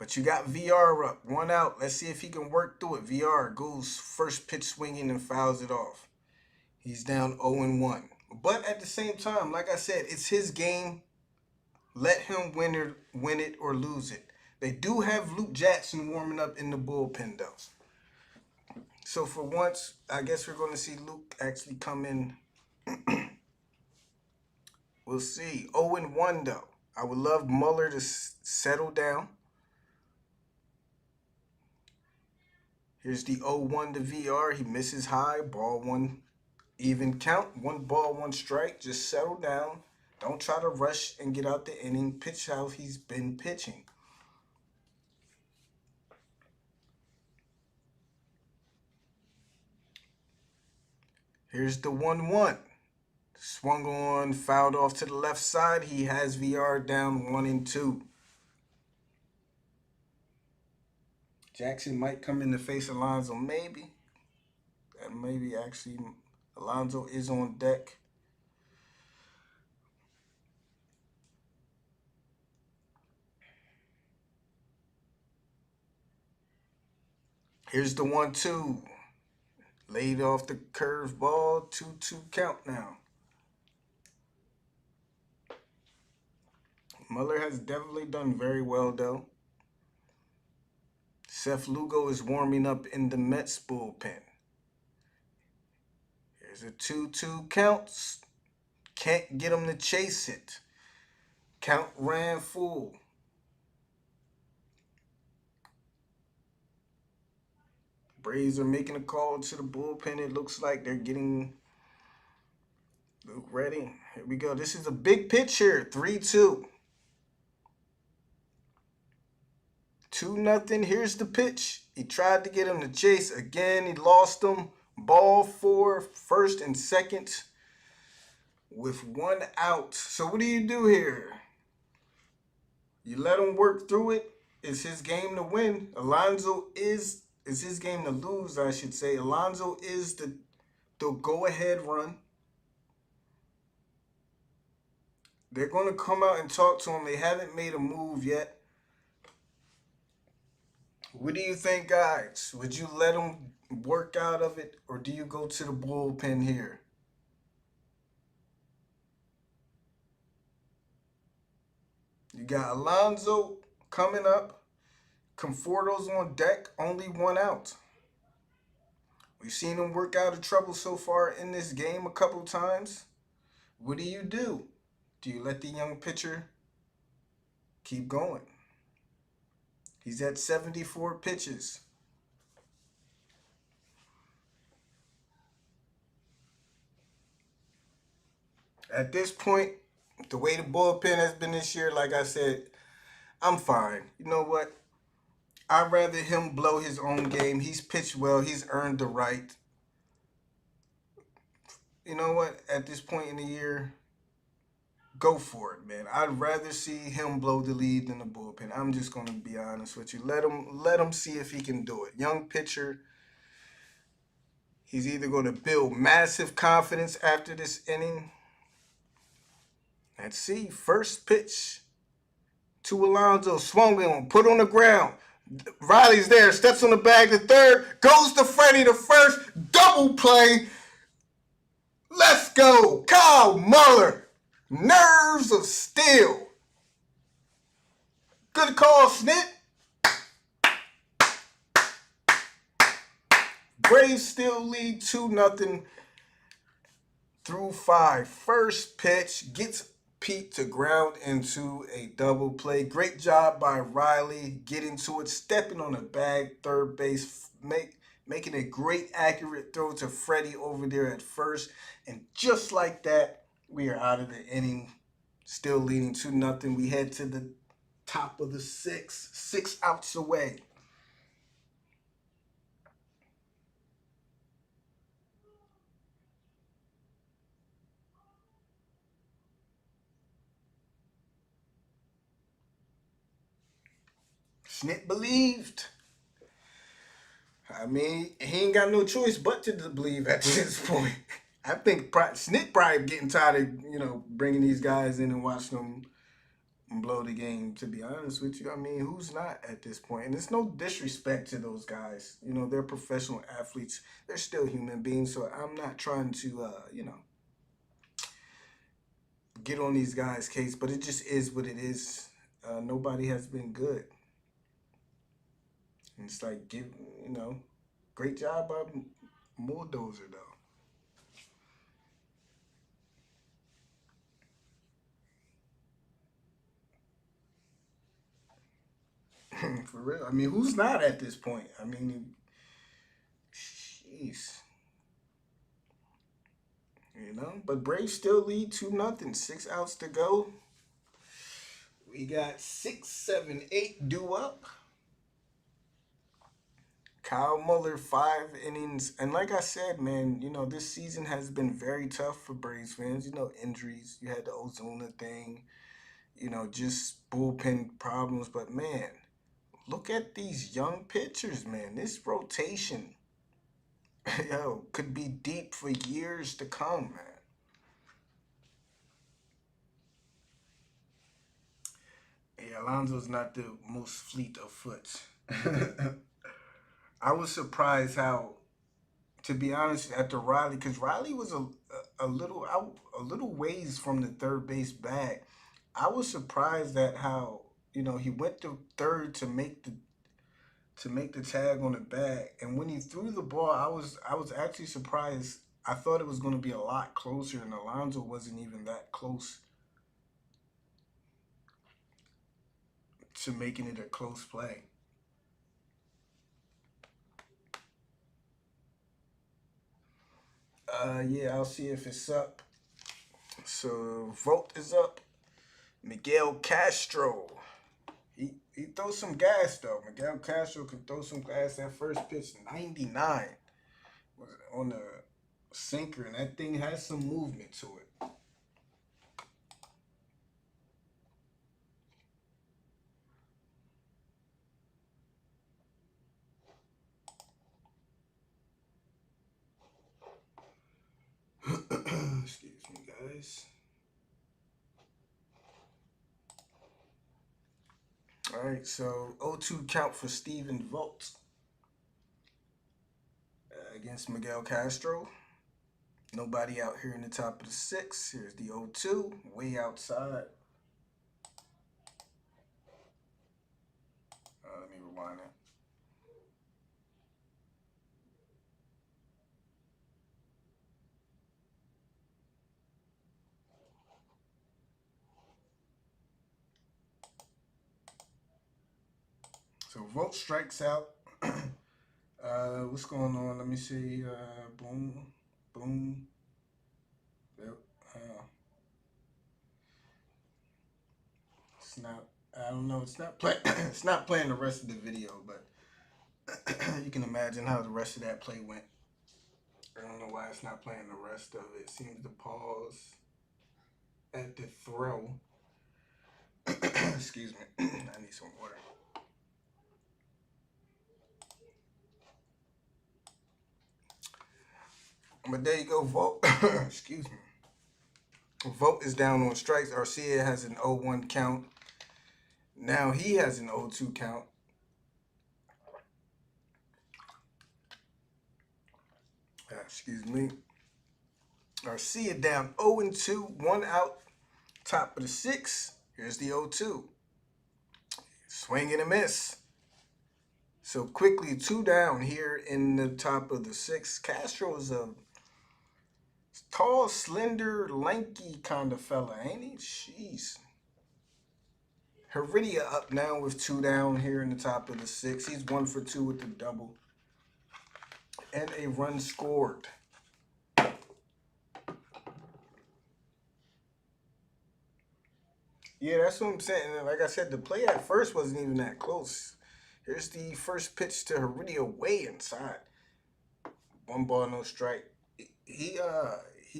But you got VR up, one out. Let's see if he can work through it. VR goes first pitch swinging and fouls it off. He's down 0-1. But at the same time, like I said, it's his game. Let him win it or lose it. They do have Luke Jackson warming up in the bullpen, though. So for once, I guess we're going to see Luke actually come in. We'll see. 0-1, though. I would love Muller to settle down. Here's the 0-1 to VR. He misses high. Ball one. Even count. 1-1 strike. Just settle down. Don't try to rush and get out the inning. Pitch how he's been pitching. Here's the 1-1. Swung on, fouled off to the left side. He has VR down 1-2. Jackson might come in to face Alonso, maybe. And maybe actually Alonso is on deck. Here's the 1-2. Laid off the curveball. 2-2 count now. Muller has definitely done very well, though. Seth Lugo is warming up in the Mets bullpen. Here's a 2-2 count. Can't get him to chase it. Count ran full. Braves are making a call to the bullpen. It looks like they're getting Luke ready. Here we go. This is a big pitch here. 3-2. 2-0. Here's the pitch. He tried to get him to chase. Again, he lost him. Ball 4, first and second with 1 out. So what do you do here? You let him work through it. It's his game to win. Alonso is his game to lose, I should say. Alonso is the go-ahead run. They're going to come out and talk to him. They haven't made a move yet. What do you think, guys? Would you let him work out of it, or do you go to the bullpen here? You got Alonso coming up. Conforto's on deck, only 1 out. We've seen him work out of trouble so far in this game a couple times. What do you do? Do you let the young pitcher keep going? He's at 74 pitches. At this point, the way the bullpen has been this year, like I said, I'm fine. You know what? I'd rather him blow his own game. He's pitched well. He's earned the right. You know what? At this point in the year, go for it, man. I'd rather see him blow the lead than the bullpen. I'm just going to be honest with you. Let him see if he can do it. Young pitcher. He's either going to build massive confidence after this inning. Let's see. First pitch to Alonso. Swung on. Put on the ground. Riley's there. Steps on the bag to third. Goes to Freddie to first. Double play. Let's go. Kyle Muller. Nerves of steel. Good call, Snit. Braves still lead 2-0 through 5. First pitch gets Pete to ground into a double play. Great job by Riley getting to it, stepping on the bag, third base, making a great accurate throw to Freddie over there at first. And just like that, we are out of the inning, still leading 2-0. We head to the top of the 6 outs away. Snit believed. I mean, he ain't got no choice but to believe at this point. I think Snit probably getting tired of, bringing these guys in and watching them blow the game, to be honest with you. I mean, who's not at this point? And it's no disrespect to those guys. You know, they're professional athletes. They're still human beings. So I'm not trying to, get on these guys' case, but it just is what it is. Nobody has been good. And it's like, you know, great job by Bulldozer, though. For real. I mean, who's not at this point? I mean, jeez. You know, but Braves still lead 2-0. 6 outs to go. We got 6, 7, 8 due up. Kyle Muller, 5 innings. And like I said, man, you know, this season has been very tough for Braves fans. You know, injuries. You had the Ozuna thing, you know, just bullpen problems. But man, look at these young pitchers, man. This rotation, yo, could be deep for years to come, man. Yeah, Alonso's not the most fleet of foot. I was surprised how, to be honest, after Riley, because Riley was a little out, a little ways from the third base bag. I was surprised at how, you know, he went to third to make the tag on the bag, and when he threw the ball, I was actually surprised. I thought it was going to be a lot closer, and Alonso wasn't even that close to making it a close play. Yeah, I'll see if it's up. So vote is up. Miguel Castro. He throws some gas though. Miguel Castro can throw some gas. That first pitch, 99, was on the sinker, and that thing has some movement to it. Excuse me, guys. All right, so 0-2 count for Steven Vogt against Miguel Castro. Nobody out here in the top of the six. Here's the 0-2, way outside. Let me rewind that. So Vogt strikes out. What's going on? Let me see. Boom, boom. Yep. It's not. I don't know. It's not play. It's not playing the rest of the video, but you can imagine how the rest of that play went. I don't know why it's not playing the rest of it. It seems to pause at the throw. Excuse me. I need some water. But there you go, Vogt. Excuse me. Vogt is down on strikes. Arcia has an 0-1 count. Now he has an 0-2 count. Excuse me. Arcia down 0-2, 1 out, top of the six. Here's the 0-2. Swing and a miss. So quickly, 2 down here in the top of the six. Castro is a tall, slender, lanky kind of fella, ain't he? Jeez. Heredia up now with 2 down here in the top of the six. He's 1 for 2 with the double. And a run scored. Yeah, that's what I'm saying. And like I said, the play at first wasn't even that close. Here's the first pitch to Heredia way inside. 1 ball, no strike. He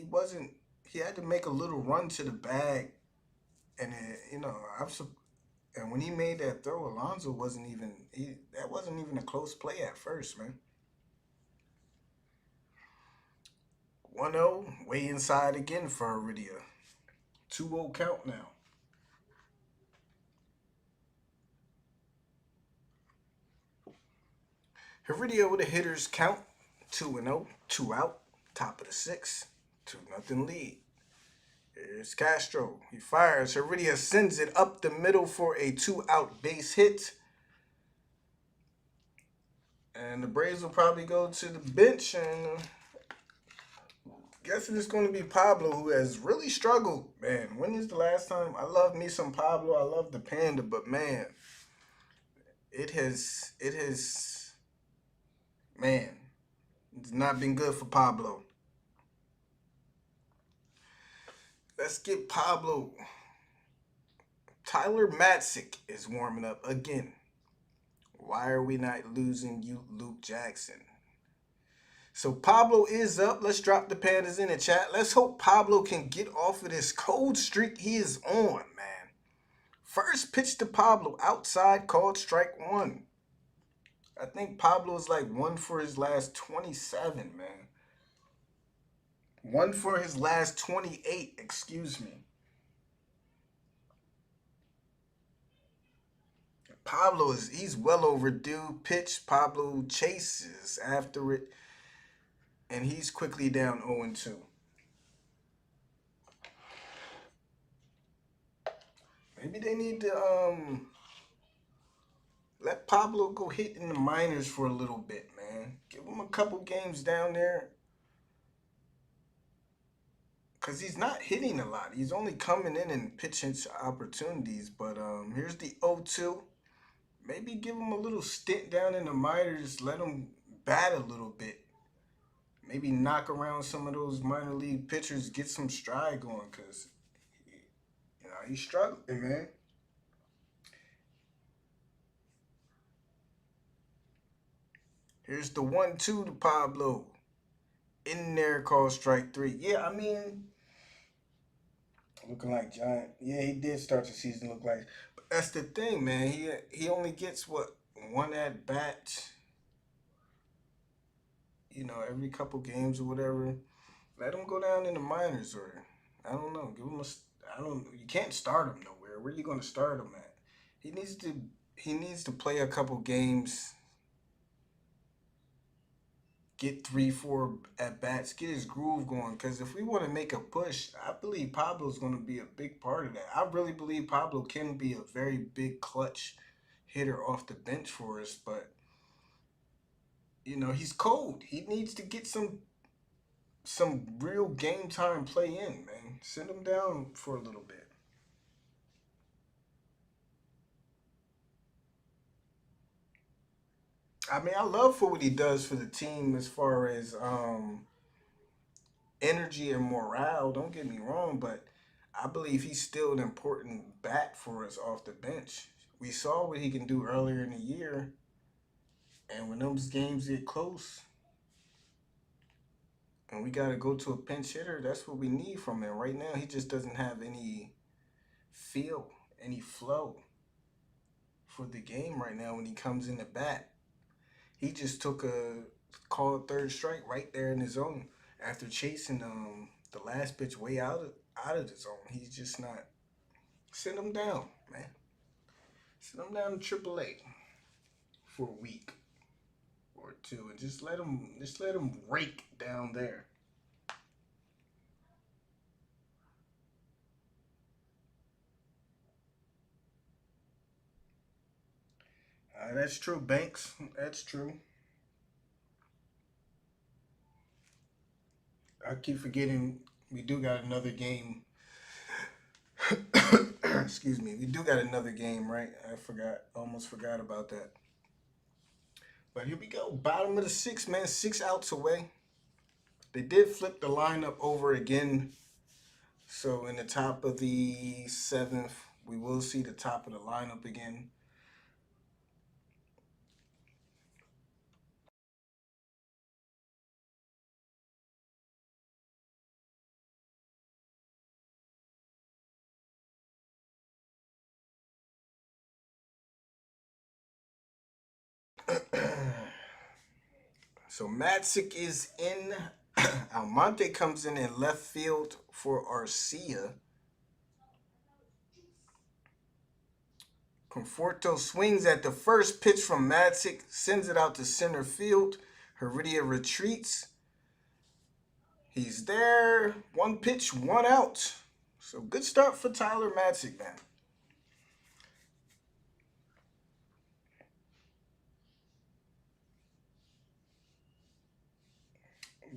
wasn't. He had to make a little run to the bag, and you know and when he made that throw, Alonso wasn't even. That wasn't even a close play at first, man. 1-0, way inside again for Heredia. 2-0 count now. Heredia with a hitter's count 2-0, 2 out, top of the sixth, 2-0 lead. Here's Castro. He fires. Heredia sends it up the middle for a 2 out base hit. And the Braves will probably go to the bench, and guessing it's going to be Pablo, who has really struggled. Man, when is the last time? I love me some Pablo. I love the Panda, but man, man, it's not been good for Pablo. Let's get Pablo. Tyler Matzik is warming up again. Why are we not losing you, Luke Jackson? So Pablo is up. Let's drop the Pandas in the chat. Let's hope Pablo can get off of this cold streak he is on, man. First pitch to Pablo, outside, called strike one. I think Pablo is like 1 for his last 27, man. 1 for his last 28, excuse me. He's well overdue. Pitch, Pablo chases after it, and he's quickly down 0-2. Maybe they need to let Pablo go hit in the minors for a little bit, man. Give him a couple games down there. Because he's not hitting a lot. He's only coming in and pitching opportunities. But here's the 0-2. Maybe give him a little stint down in the minors. Let him bat a little bit. Maybe knock around some of those minor league pitchers. Get some stride going. Because, he's struggling, man. Here's the 1-2 to Pablo. In there, called strike three. Yeah, I mean, looking like Giant. Yeah, he did start the season look like. But that's the thing, man. He only gets what, one at bat. Every couple games or whatever. Let him go down in the minors, or I don't know. Give him a. I don't. You can't start him nowhere. Where are you going to start him at? He needs to. He needs to play a couple games. Get 3, 4 at bats, get his groove going. Because if we want to make a push, I believe Pablo's going to be a big part of that. I really believe Pablo can be a very big clutch hitter off the bench for us. But he's cold. He needs to get some real game time play in, man. Send him down for a little bit. I mean, I love for what he does for the team as far as energy and morale. Don't get me wrong, but I believe he's still an important bat for us off the bench. We saw what he can do earlier in the year, and when those games get close and we got to go to a pinch hitter, that's what we need from him. Right now, he just doesn't have any feel, any flow for the game right now when he comes in the bat. He just took a called third strike right there in his zone after chasing the last pitch way out of the zone. He's just not. Send him down, man. Send him down to AAA for a week or two, and just let him rake down there. That's true, Banks. That's true. I keep forgetting we do got another game. Excuse me. We do got another game, right? I forgot. Almost forgot about that. But here we go. Bottom of the sixth, man. 6 outs away. They did flip the lineup over again. So in the top of the seventh, we will see the top of the lineup again. So Matzik is in. Almonte comes in left field for Arcia. Conforto swings at the first pitch from Madsick, sends it out to center field. Heredia retreats. He's there. One pitch, one out. So good start for Tyler Madsick, man.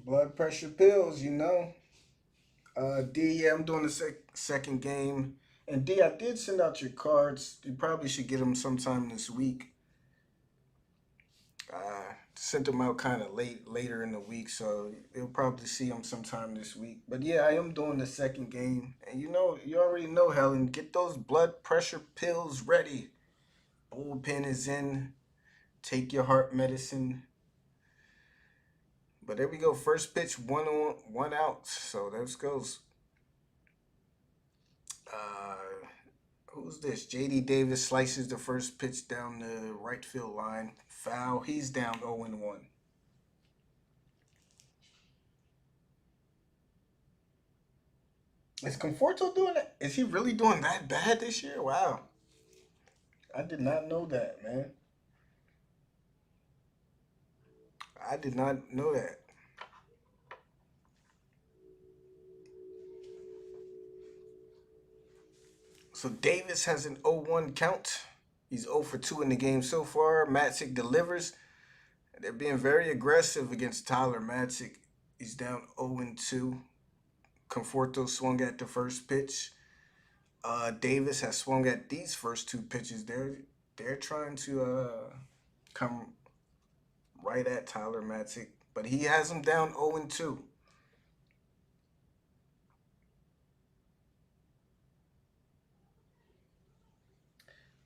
Blood pressure pills, you know. D, yeah, I'm doing the second game. And D, I did send out your cards. You probably should get them sometime this week. Sent them out kind of later in the week, so you'll probably see them sometime this week. But yeah, I am doing the second game, and you already know, Helen. Get those blood pressure pills ready. Bullpen is in. Take your heart medicine. But there we go. First pitch, one on, one out. So there goes. Uh, who's this? JD Davis slices the first pitch down the right field line. Foul. He's down 0-1. Is Conforto doing that? Is he really doing that bad this year? Wow. I did not know that, man. I did not know that. So Davis has an 0-1 count. He's 0 for 2 in the game so far. Matzik delivers. They're being very aggressive against Tyler Matzik. He's down 0-2. Conforto swung at the first pitch. Davis has swung at these first two pitches. They're trying to come right at Tyler Matzik, but he has him down 0-2.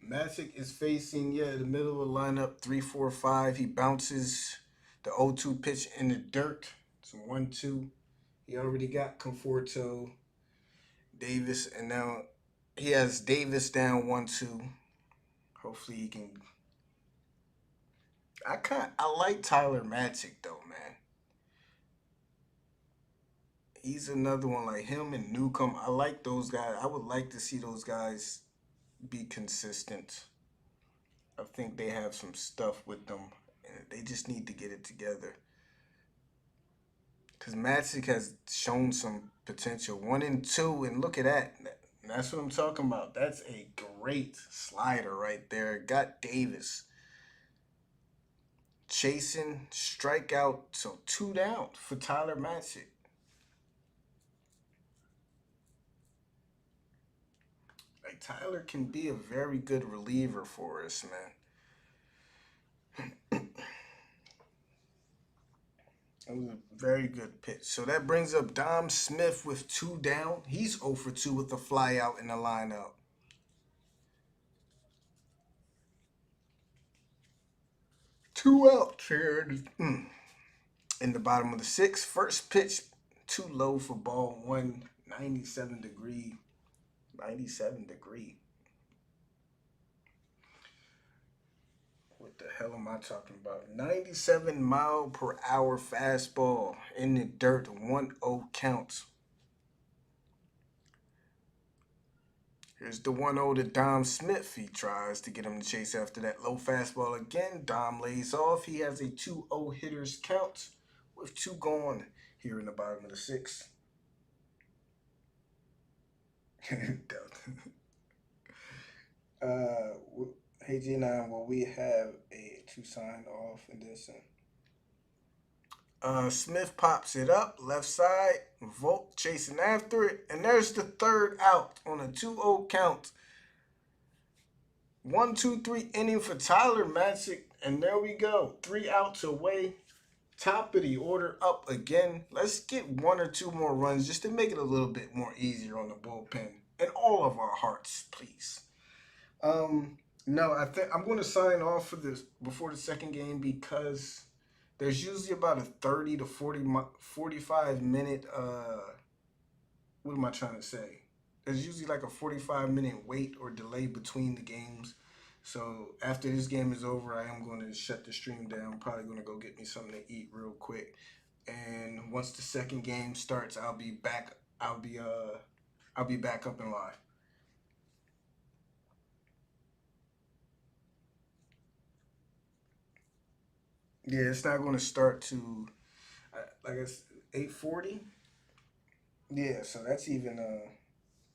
Matzik is facing, the middle of the lineup, 3-4-5. He bounces the 0-2 pitch in the dirt. It's 1-2. He already got Conforto, Davis, and now he has Davis down 1-2. Hopefully he can. I like Tyler Matzik though, man. He's another one like him and Newcomb. I like those guys. I would like to see those guys be consistent. I think they have some stuff with them, and they just need to get it together. Because Matzik has shown some potential. 1-2, and look at that. That's what I'm talking about. That's a great slider right there. Got Davis chasing, strikeout, so 2 down for Tyler Matzik. Like Tyler can be a very good reliever for us, man. It was a very good pitch. So that brings up Dom Smith with 2 down. He's 0 for 2 with the fly out in the lineup. 2 out here in the bottom of the 6th. First pitch, too low for ball 1, 97 degree. 97 degree. What the hell am I talking about? 97 mile per hour fastball in the dirt, 1-0 count. Here's the 1-0 to Dom Smith. He tries to get him to chase after that low fastball again. Dom lays off. He has a 2-0 hitters count with 2 gone here in the bottom of the 6th. Hey G9, will we have a 2 sign off and then some? Smith pops it up, left side, Volt chasing after it, and there's the 3rd out on a 2-0 count. 1-2-3 inning for Tyler Matzik, and there we go. 3 outs away. Top of the order up again. Let's get 1 or 2 more runs just to make it a little bit more easier on the bullpen. In all of our hearts, please. No, I think I'm going to sign off for this before the second game because there's usually about a 30 to 45 minute what am I trying to say? There's usually like a 45-minute wait or delay between the games. So after this game is over, I am going to shut the stream down. I'm probably going to go get me something to eat real quick. And once the second game starts, I'll be back. I'll be back up and live. Yeah, it's not going to start to like it's 8:40. Yeah, so that's even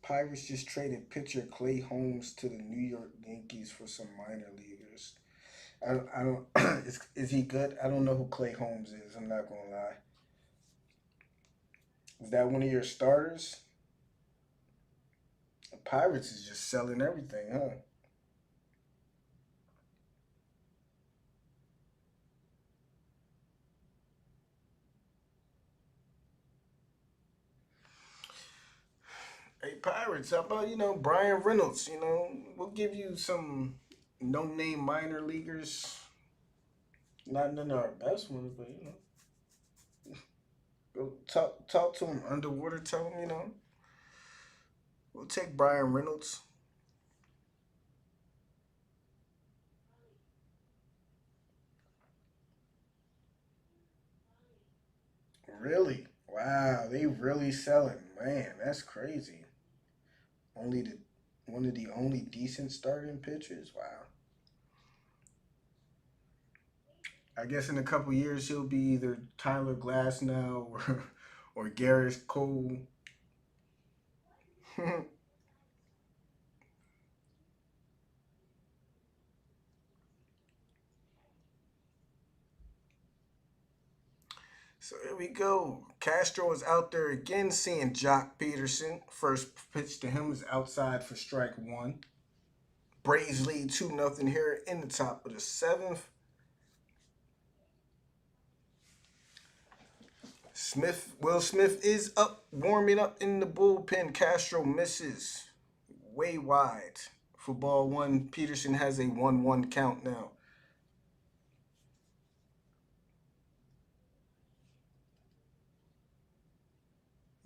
Pirates just traded pitcher Clay Holmes to the New York Yankees for some minor leaguers. I don't is he good? I don't know who Clay Holmes is. I'm not gonna lie. Is that one of your starters? The Pirates is just selling everything, huh? Hey Pirates, how about Brian Reynolds? We'll give you some no name minor leaguers. Not none of our best ones, but go talk to him underwater. Tell him we'll take Brian Reynolds. Really? Wow, they really selling. Man, that's crazy. Only the one of the only decent starting pitchers. Wow. I guess in a couple years he'll be either Tyler Glass now or Garrett Cole. So here we go. Castro is out there again seeing Jock Peterson. First pitch to him is outside for strike one. Braves lead 2-0 here in the top of the seventh. Will Smith is up, warming up in the bullpen. Castro misses way wide for ball one. Peterson has a 1-1 count now.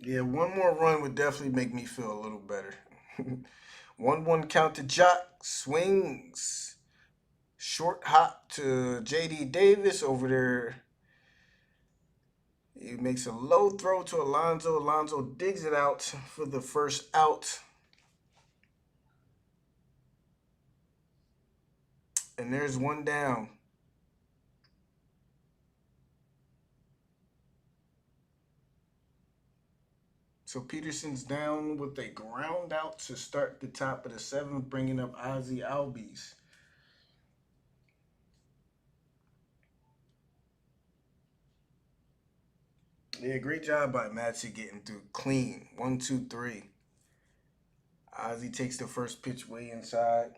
Yeah, one more run would definitely make me feel a little better. 1-1 count to Jock. Swings. Short hop to J.D. Davis over there. He makes a low throw to Alonso. Alonso digs it out for the first out. And there's one down. So Peterson's down with a ground out to start the top of the seventh, bringing up Ozzy Albies. Yeah, great job by Matsy getting through clean. 1, 2, 3. Ozzy takes the first pitch way inside.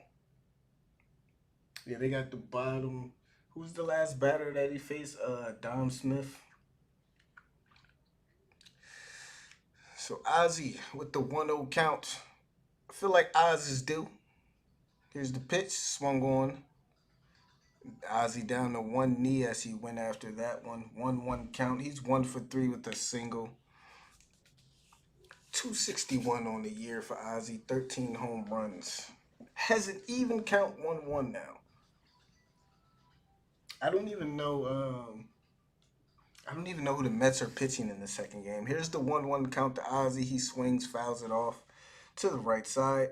Yeah, they got the bottom. Who's the last batter that he faced? Dom Smith. So Ozzy with the 1-0 count. I feel like Oz is due. Here's the pitch, swung on. Ozzy down to one knee as he went after that one. 1-1 count. He's 1 for 3 with a single. 261 on the year for Ozzy. 13 home runs. Has an even count 1-1 now. I don't even know. I don't even know who the Mets are pitching in the second game. Here's the 1-1 count to Ozzy. He swings, fouls it off to the right side.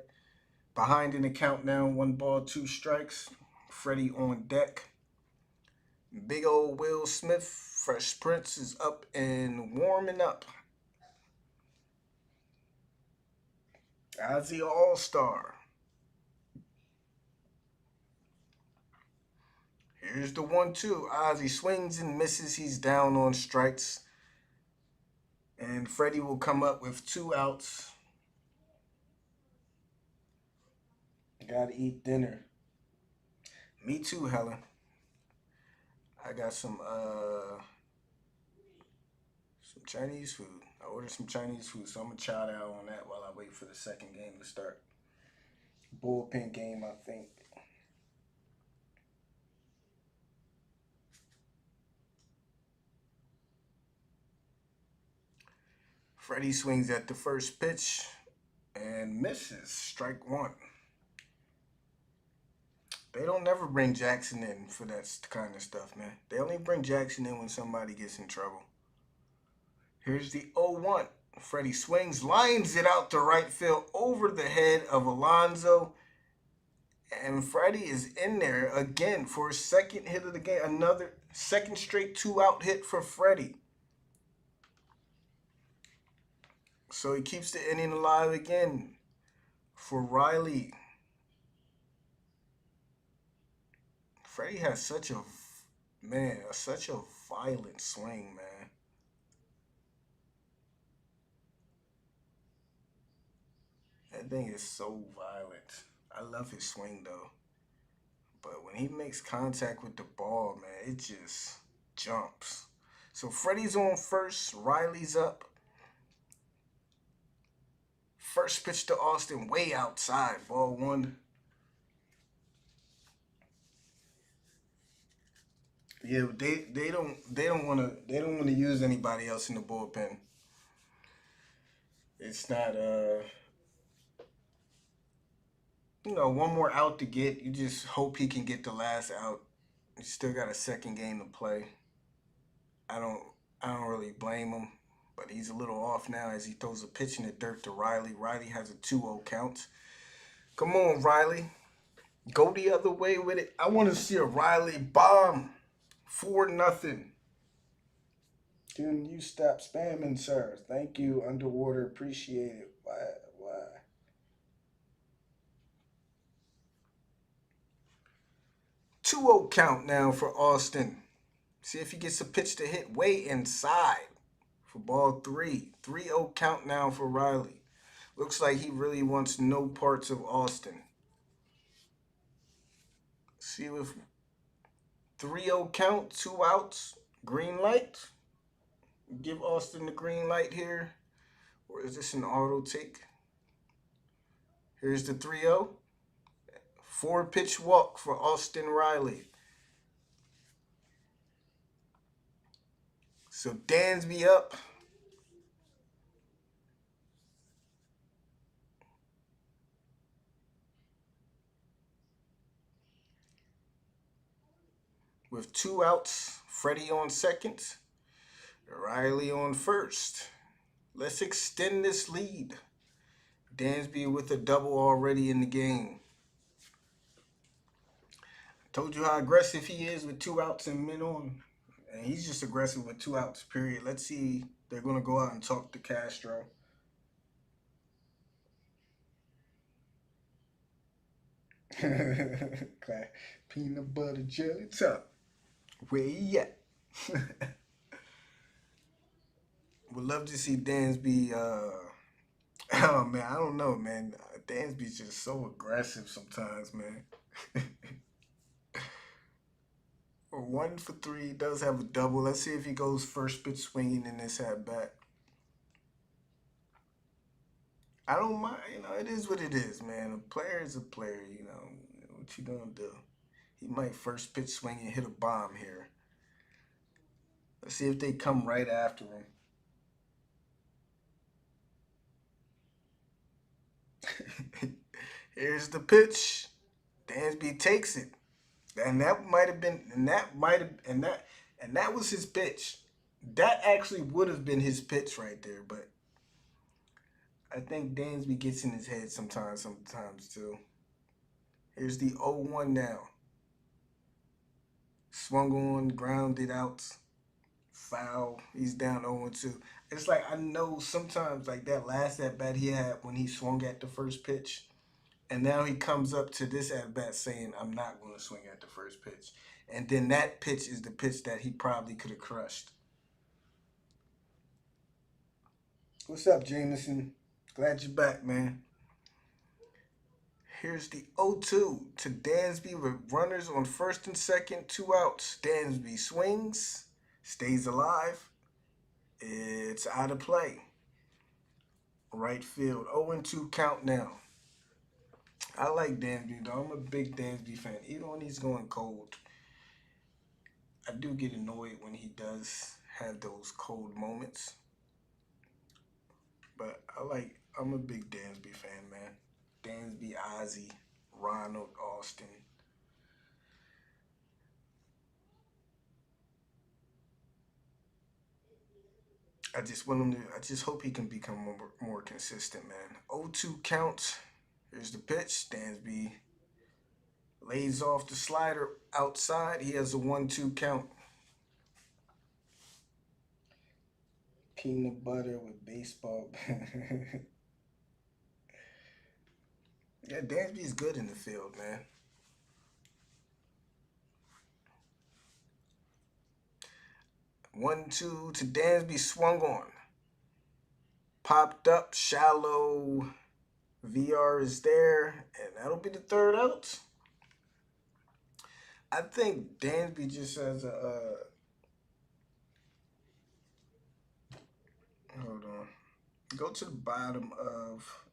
Behind in the count now, 1 ball, 2 strikes. Freddie on deck. Big old Will Smith, Fresh Prince is up and warming up. Ozzy All Star. Here's the 1-2. Ozzy swings and misses. He's down on strikes. And Freddie will come up with 2 outs. Gotta eat dinner. Me too, Helen. I got some Chinese food. I ordered some Chinese food, so I'm gonna chow down on that while I wait for the second game to start. Bullpen game, I think. Freddie swings at the first pitch and misses. Strike one. They don't never bring Jackson in for that kind of stuff, man. They only bring Jackson in when somebody gets in trouble. Here's the 0-1. Freddie swings, lines it out to right field over the head of Alonso. And Freddie is in there again for a second hit of the game. Another second straight 2-out hit for Freddie. So he keeps the inning alive again for Riley. Freddie has such a violent swing, man. That thing is so violent. I love his swing though. But when he makes contact with the ball, man, it just jumps. So Freddie's on first, Riley's up. First pitch to Austin, way outside, ball one. Yeah, they don't want to use anybody else in the bullpen. It's not one more out to get. You just hope he can get the last out. You still got a second game to play. I don't I don't really blame him, but he's a little off now as he throws a pitch in the dirt to Riley. Riley has a 2-0 count. Come on, Riley. Go the other way with it. I want to see a Riley bomb. 4-0. Can you stop spamming, sir? Thank you, Underwater. Appreciate it. Why? Why? 2-0 count now for Austin. See if he gets a pitch to hit way inside for ball three. 3-0 count now for Riley. Looks like he really wants no parts of Austin. See if 3-0 count, 2 outs, green light. Give Austin the green light here. Or is this an auto take? Here's the 3-0. 4-pitch walk for Austin Riley. So Dansby up. With 2 outs, Freddie on second, Riley on first. Let's extend this lead. Dansby with a double already in the game. Told you how aggressive he is with 2 outs and men on. And he's just aggressive with 2 outs, period. Let's see. They're going to go out and talk to Castro. Peanut butter jelly top. Where you at? Would love to see Dansby. Oh, man. I don't know, man. Dansby's just so aggressive sometimes, man. 1 for 3, does have a double. Let's see if he goes first pitch swinging in this at bat. I don't mind, it is what it is, man. A player is a player, What you gonna do? He might first pitch swing and hit a bomb here. Let's see if they come right after him. Here's the pitch. Dansby takes it. And that might have been, and that was his pitch. That actually would have been his pitch right there, but I think Dansby gets in his head sometimes too. Here's the 0-1 now. Swung on, grounded out, foul. He's down 0-2. It's like I know sometimes like that last at bat he had when he swung at the first pitch. And now he comes up to this at bat saying, I'm not going to swing at the first pitch. And then that pitch is the pitch that he probably could have crushed. What's up, Jameson? Glad you're back, man. Here's the 0-2 to Dansby with runners on first and second, 2 outs. Dansby swings, stays alive. It's out of play. Right field, 0-2 count now. I like Dansby, though. I'm a big Dansby fan. Even when he's going cold, I do get annoyed when he does have those cold moments. But I'm a big Dansby fan, man. Dansby, Ozzy, Ronald, Austin. I just hope he can become more consistent, man. 0-2 count. Here's the pitch. Dansby Lays off the slider outside. He has a 1-2 count. Peanut butter with baseball. Yeah, Dansby's good in the field, man. 1-2 to Dansby, swung on. Popped up, shallow. VR is there, and that'll be the third out. I think Dansby just has a. Hold on. Go to the bottom of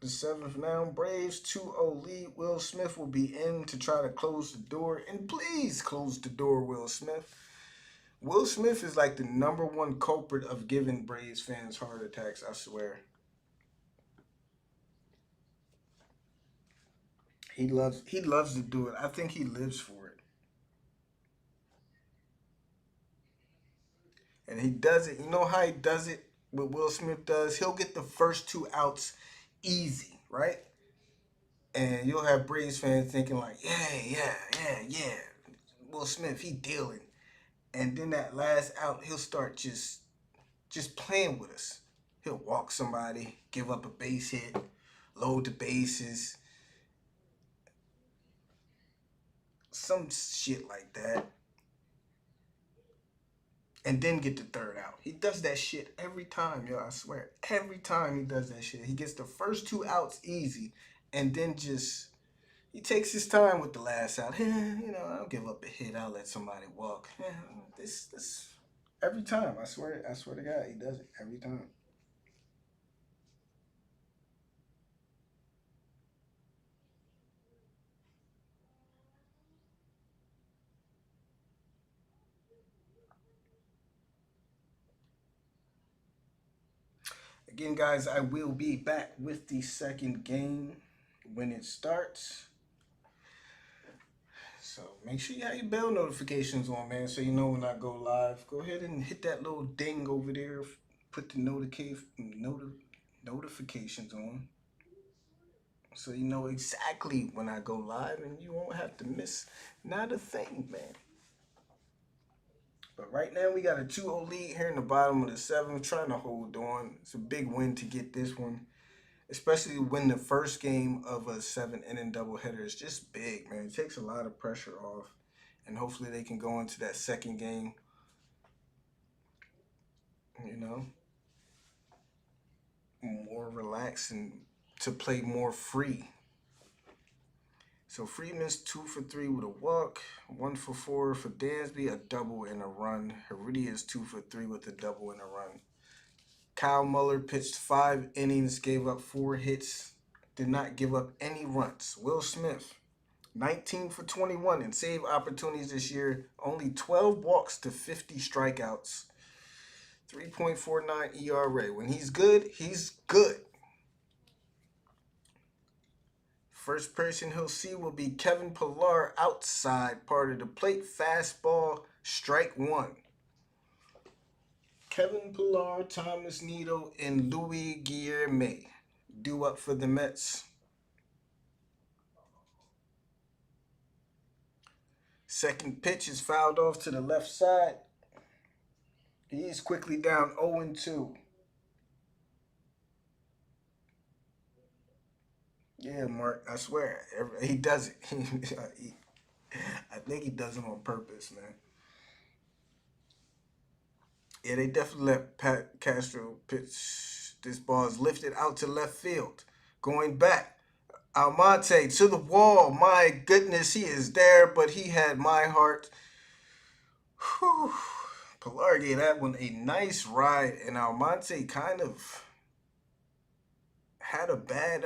the seventh now. Braves 2-0 lead. Will Smith will be in to try to close the door. And please close the door, Will Smith. Will Smith is like the #1 culprit of giving Braves fans heart attacks, I swear. He loves to do it. I think he lives for it. And he does it. You know how he does it? What Will Smith does? He'll get the first two outs easy, right? And you'll have Braves fans thinking like, yeah. Will Smith, he dealing. And then that last out, he'll start just playing with us. He'll walk somebody, give up a base hit, load the bases, some shit like that, and then get the third out. He does that shit every time, yo. I swear, every time he does that shit, he gets the first two outs easy, and then just he takes his time with the last out. I'll give up a hit. I'll let somebody walk. This every time. I swear to God, he does it every time. Again, guys, I will be back with the second game when it starts. So make sure you have your bell notifications on, man, so you know when I go live. Go ahead and hit that little ding over there. Put the notifications on, so you know exactly when I go live, and you won't have to miss not a thing, man. But right now we got a 2-0 lead here in the bottom of the seventh, trying to hold on. It's a big win to get this one, especially when the first game of a 7-inning doubleheader is just big, man. It takes a lot of pressure off, and hopefully they can go into that second game, you know, more relaxed and to play more free. So Freeman's 2 for 3 with a walk, 1 for 4 for Dansby, a double and a run. Heredia's 2 for 3 with a double and a run. Kyle Muller pitched 5 innings, gave up 4 hits, did not give up any runs. Will Smith, 19 for 21 in save opportunities this year, only 12 walks to 50 strikeouts, 3.49 ERA. When he's good, he's good. First person he'll see will be Kevin Pillar outside part of the plate. Fastball, strike one. Kevin Pillar, Thomas Nido, and Louis Guillerme due up for the Mets. Second pitch is fouled off to the left side. He's quickly down 0-2. Yeah, Mark, I swear, he does it. I think he does it on purpose, man. Yeah, they definitely let Pat Castro pitch. This ball is lifted out to left field. Going back. Almonte to the wall. My goodness, he is there, but he had my heart. Whew. Pilar gave that one a nice ride, and Almonte kind of had a bad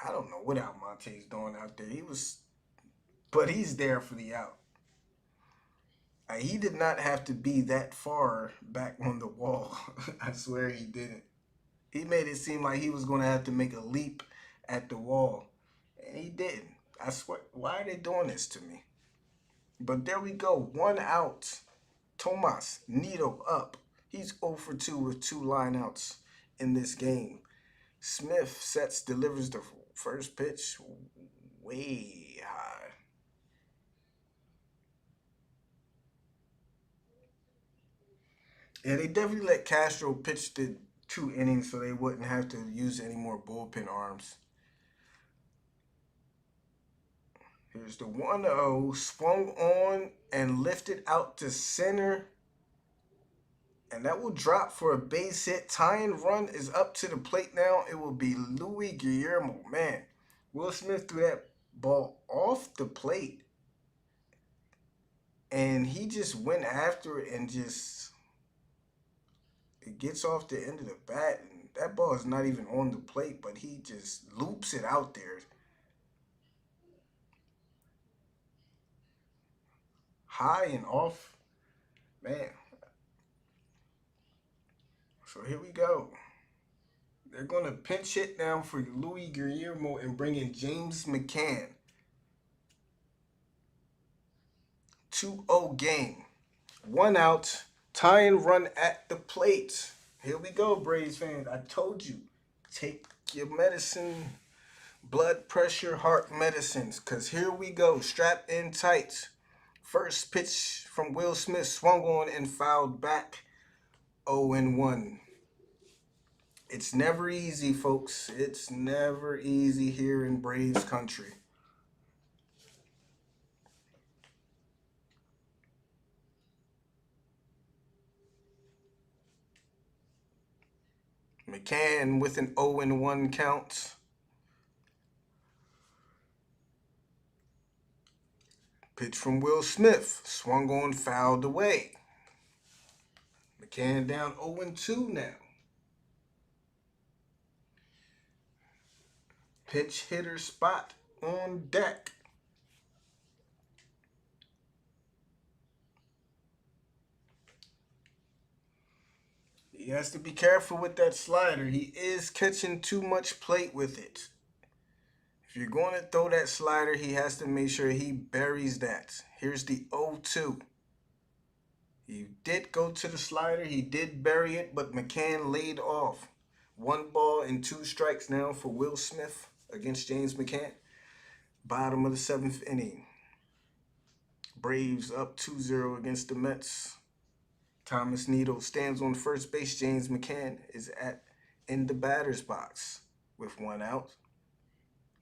I don't know what Almonte's doing out there. But he's there for the out. He did not have to be that far back on the wall. I swear he didn't. He made it seem like he was going to have to make a leap at the wall, and he didn't. I swear, why are they doing this to me? But there we go. 1 out. Tomas Nido up. He's 0 for 2 with 2 lineouts in this game. Smith delivers the first pitch. way high. Yeah, they definitely let Castro pitch the 2 innings so they wouldn't have to use any more bullpen arms. Here's the 1-0, swung on and lifted out to center. And that will drop for a base hit. Tying run is up to the plate now. It will be Louis Guillermo. Man, Will Smith threw that ball off the plate. And he just went after it and just it gets off the end of the bat. And that ball is not even on the plate, but he just loops it out there. High and off. Man. So here we go. They're going to pinch hit now for Louis Guillermo and bring in James McCann. 2-0 game. 1 out. Tying run at the plate. Here we go, Braves fans. I told you. Take your medicine. Blood pressure, heart medicines. Because here we go. Strap in tight. First pitch from Will Smith. Swung on and fouled back. 0-1. It's never easy, folks. It's never easy here in Braves country. McCann with an 0-1 count. Pitch from Will Smith. Swung on, fouled away. McCann down 0-2 now. Pitch hitter spot on deck. He has to be careful with that slider. He is catching too much plate with it. If you're going to throw that slider, he has to make sure he buries that. Here's the 0-2. He did go to the slider. He did bury it, but McCann laid off. 1 ball and 2 strikes now for Will Smith against James McCann. Bottom of the 7th inning. Braves up 2-0 against the Mets. Thomas Needle stands on first base. James McCann is in the batter's box with 1 out.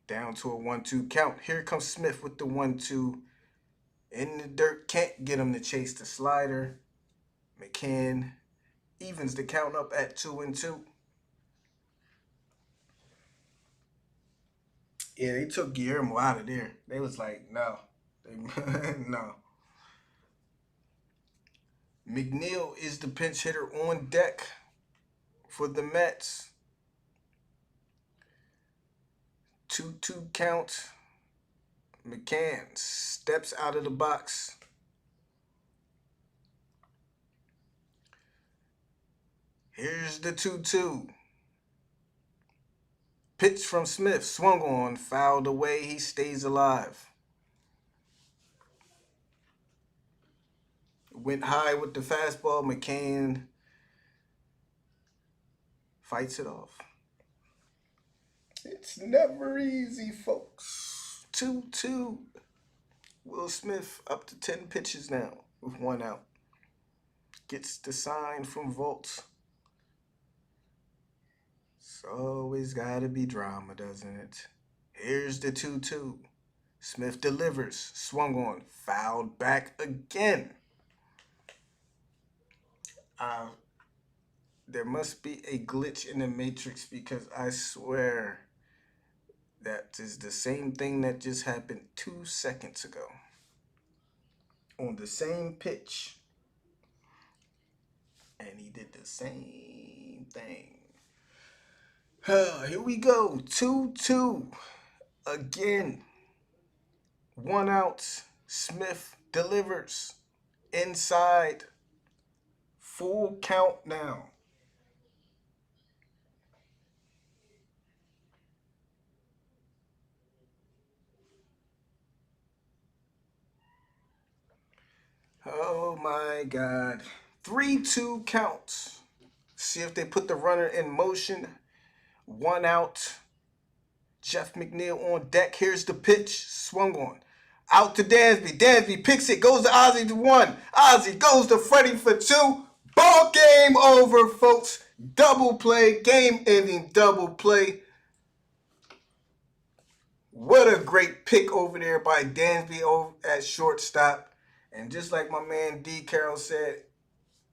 Down to a 1-2 count. Here comes Smith with the 1-2. In the dirt. Can't get him to chase the slider. McCann evens the count up at 2-2. Yeah, they took Guillermo out of there. They was like, no. No. McNeil is the pinch hitter on deck for the Mets. 2-2 count. McCann steps out of the box. Here's the 2-2. Pitch from Smith, swung on, fouled away. He stays alive. Went high with the fastball. McCann fights it off. It's never easy, folks. 2-2. Will Smith up to 10 pitches now with 1 out. Gets the sign from Volt. It's always gotta be drama, doesn't it? Here's the 2-2. Smith delivers. Swung on. Fouled back again. There must be a glitch in the Matrix because I swear that is the same thing that just happened 2 seconds ago. On the same pitch. And he did the same thing. Here we go. 2-2. Again. 1 out. Smith delivers. Inside. Full count now. Oh my God. 3-2 counts. See if they put the runner in motion. 1 out. Jeff McNeil on deck. Here's the pitch. Swung on. Out to Dansby. Dansby picks it. Goes to Ozzie to one. Ozzie goes to Freddie for two. Ball game over, folks. Double play. Game-ending double play. What a great pick over there by Dansby over at shortstop. And just like my man D. Carroll said,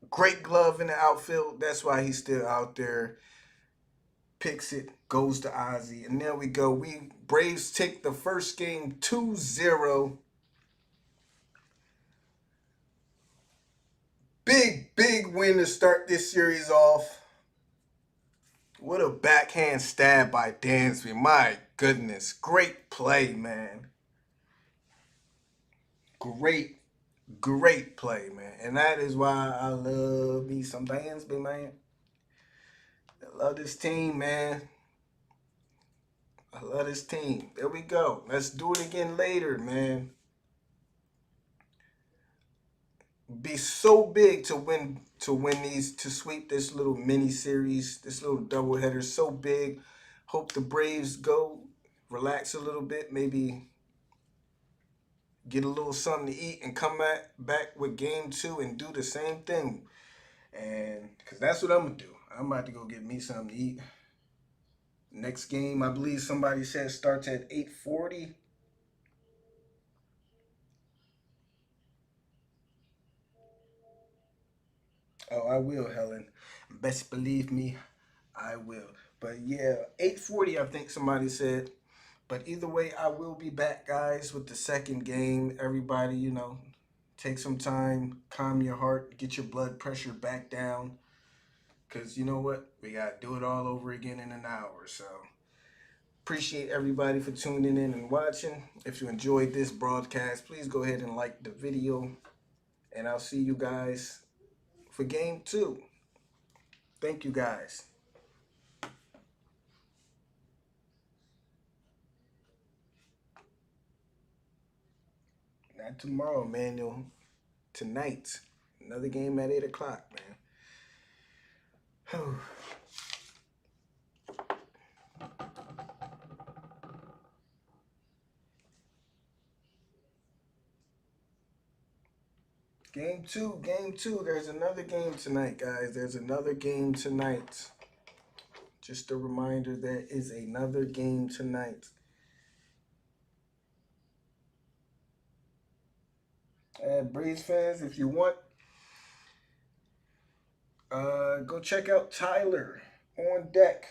great glove in the outfield. That's why he's still out there. Picks it, goes to Ozzie. And there we go. We Braves take the first game 2-0. Big win to start this series off. What a backhand stab by Dansby. My goodness. Great play, man. Great play, man. And that is why I love me some Dansby, man. I love this team, man. I love this team. There we go. Let's do it again later, man. Be so big to win these, to sweep this little mini series, this little doubleheader. So big. Hope the Braves go relax a little bit, maybe get a little something to eat and come back with game two and do the same thing. And because that's what I'm gonna do. I'm about to go get me something to eat. Next game, I believe somebody said starts at 8:40. Oh, I will, Helen. Best believe me, I will. But yeah, 8:40 I think somebody said. But either way, I will be back, guys, with the second game. Everybody, take some time, calm your heart, get your blood pressure back down. Because you know what? We got to do it all over again in an hour. So appreciate everybody for tuning in and watching. If you enjoyed this broadcast, please go ahead and like the video. And I'll see you guys for game two. Thank you, guys. Not tomorrow, man. No, tonight. Another game at 8 o'clock, man. Game two. There's another game tonight, guys. There's another game tonight. Just a reminder, there is another game tonight. Braves fans, if you want, go check out Tyler on deck,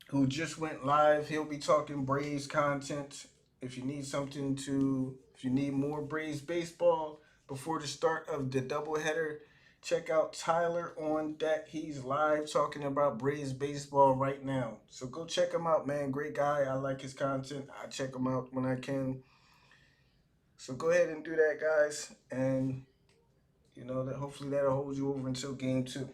who just went live. He'll be talking Braves content. If you need more Braves baseball before the start of the doubleheader, check out Tyler on deck. He's live talking about Braves baseball right now. So go check him out, man. Great guy. I like his content. I check him out when I can. So go ahead and do that, guys. And that hopefully that'll hold you over until game two.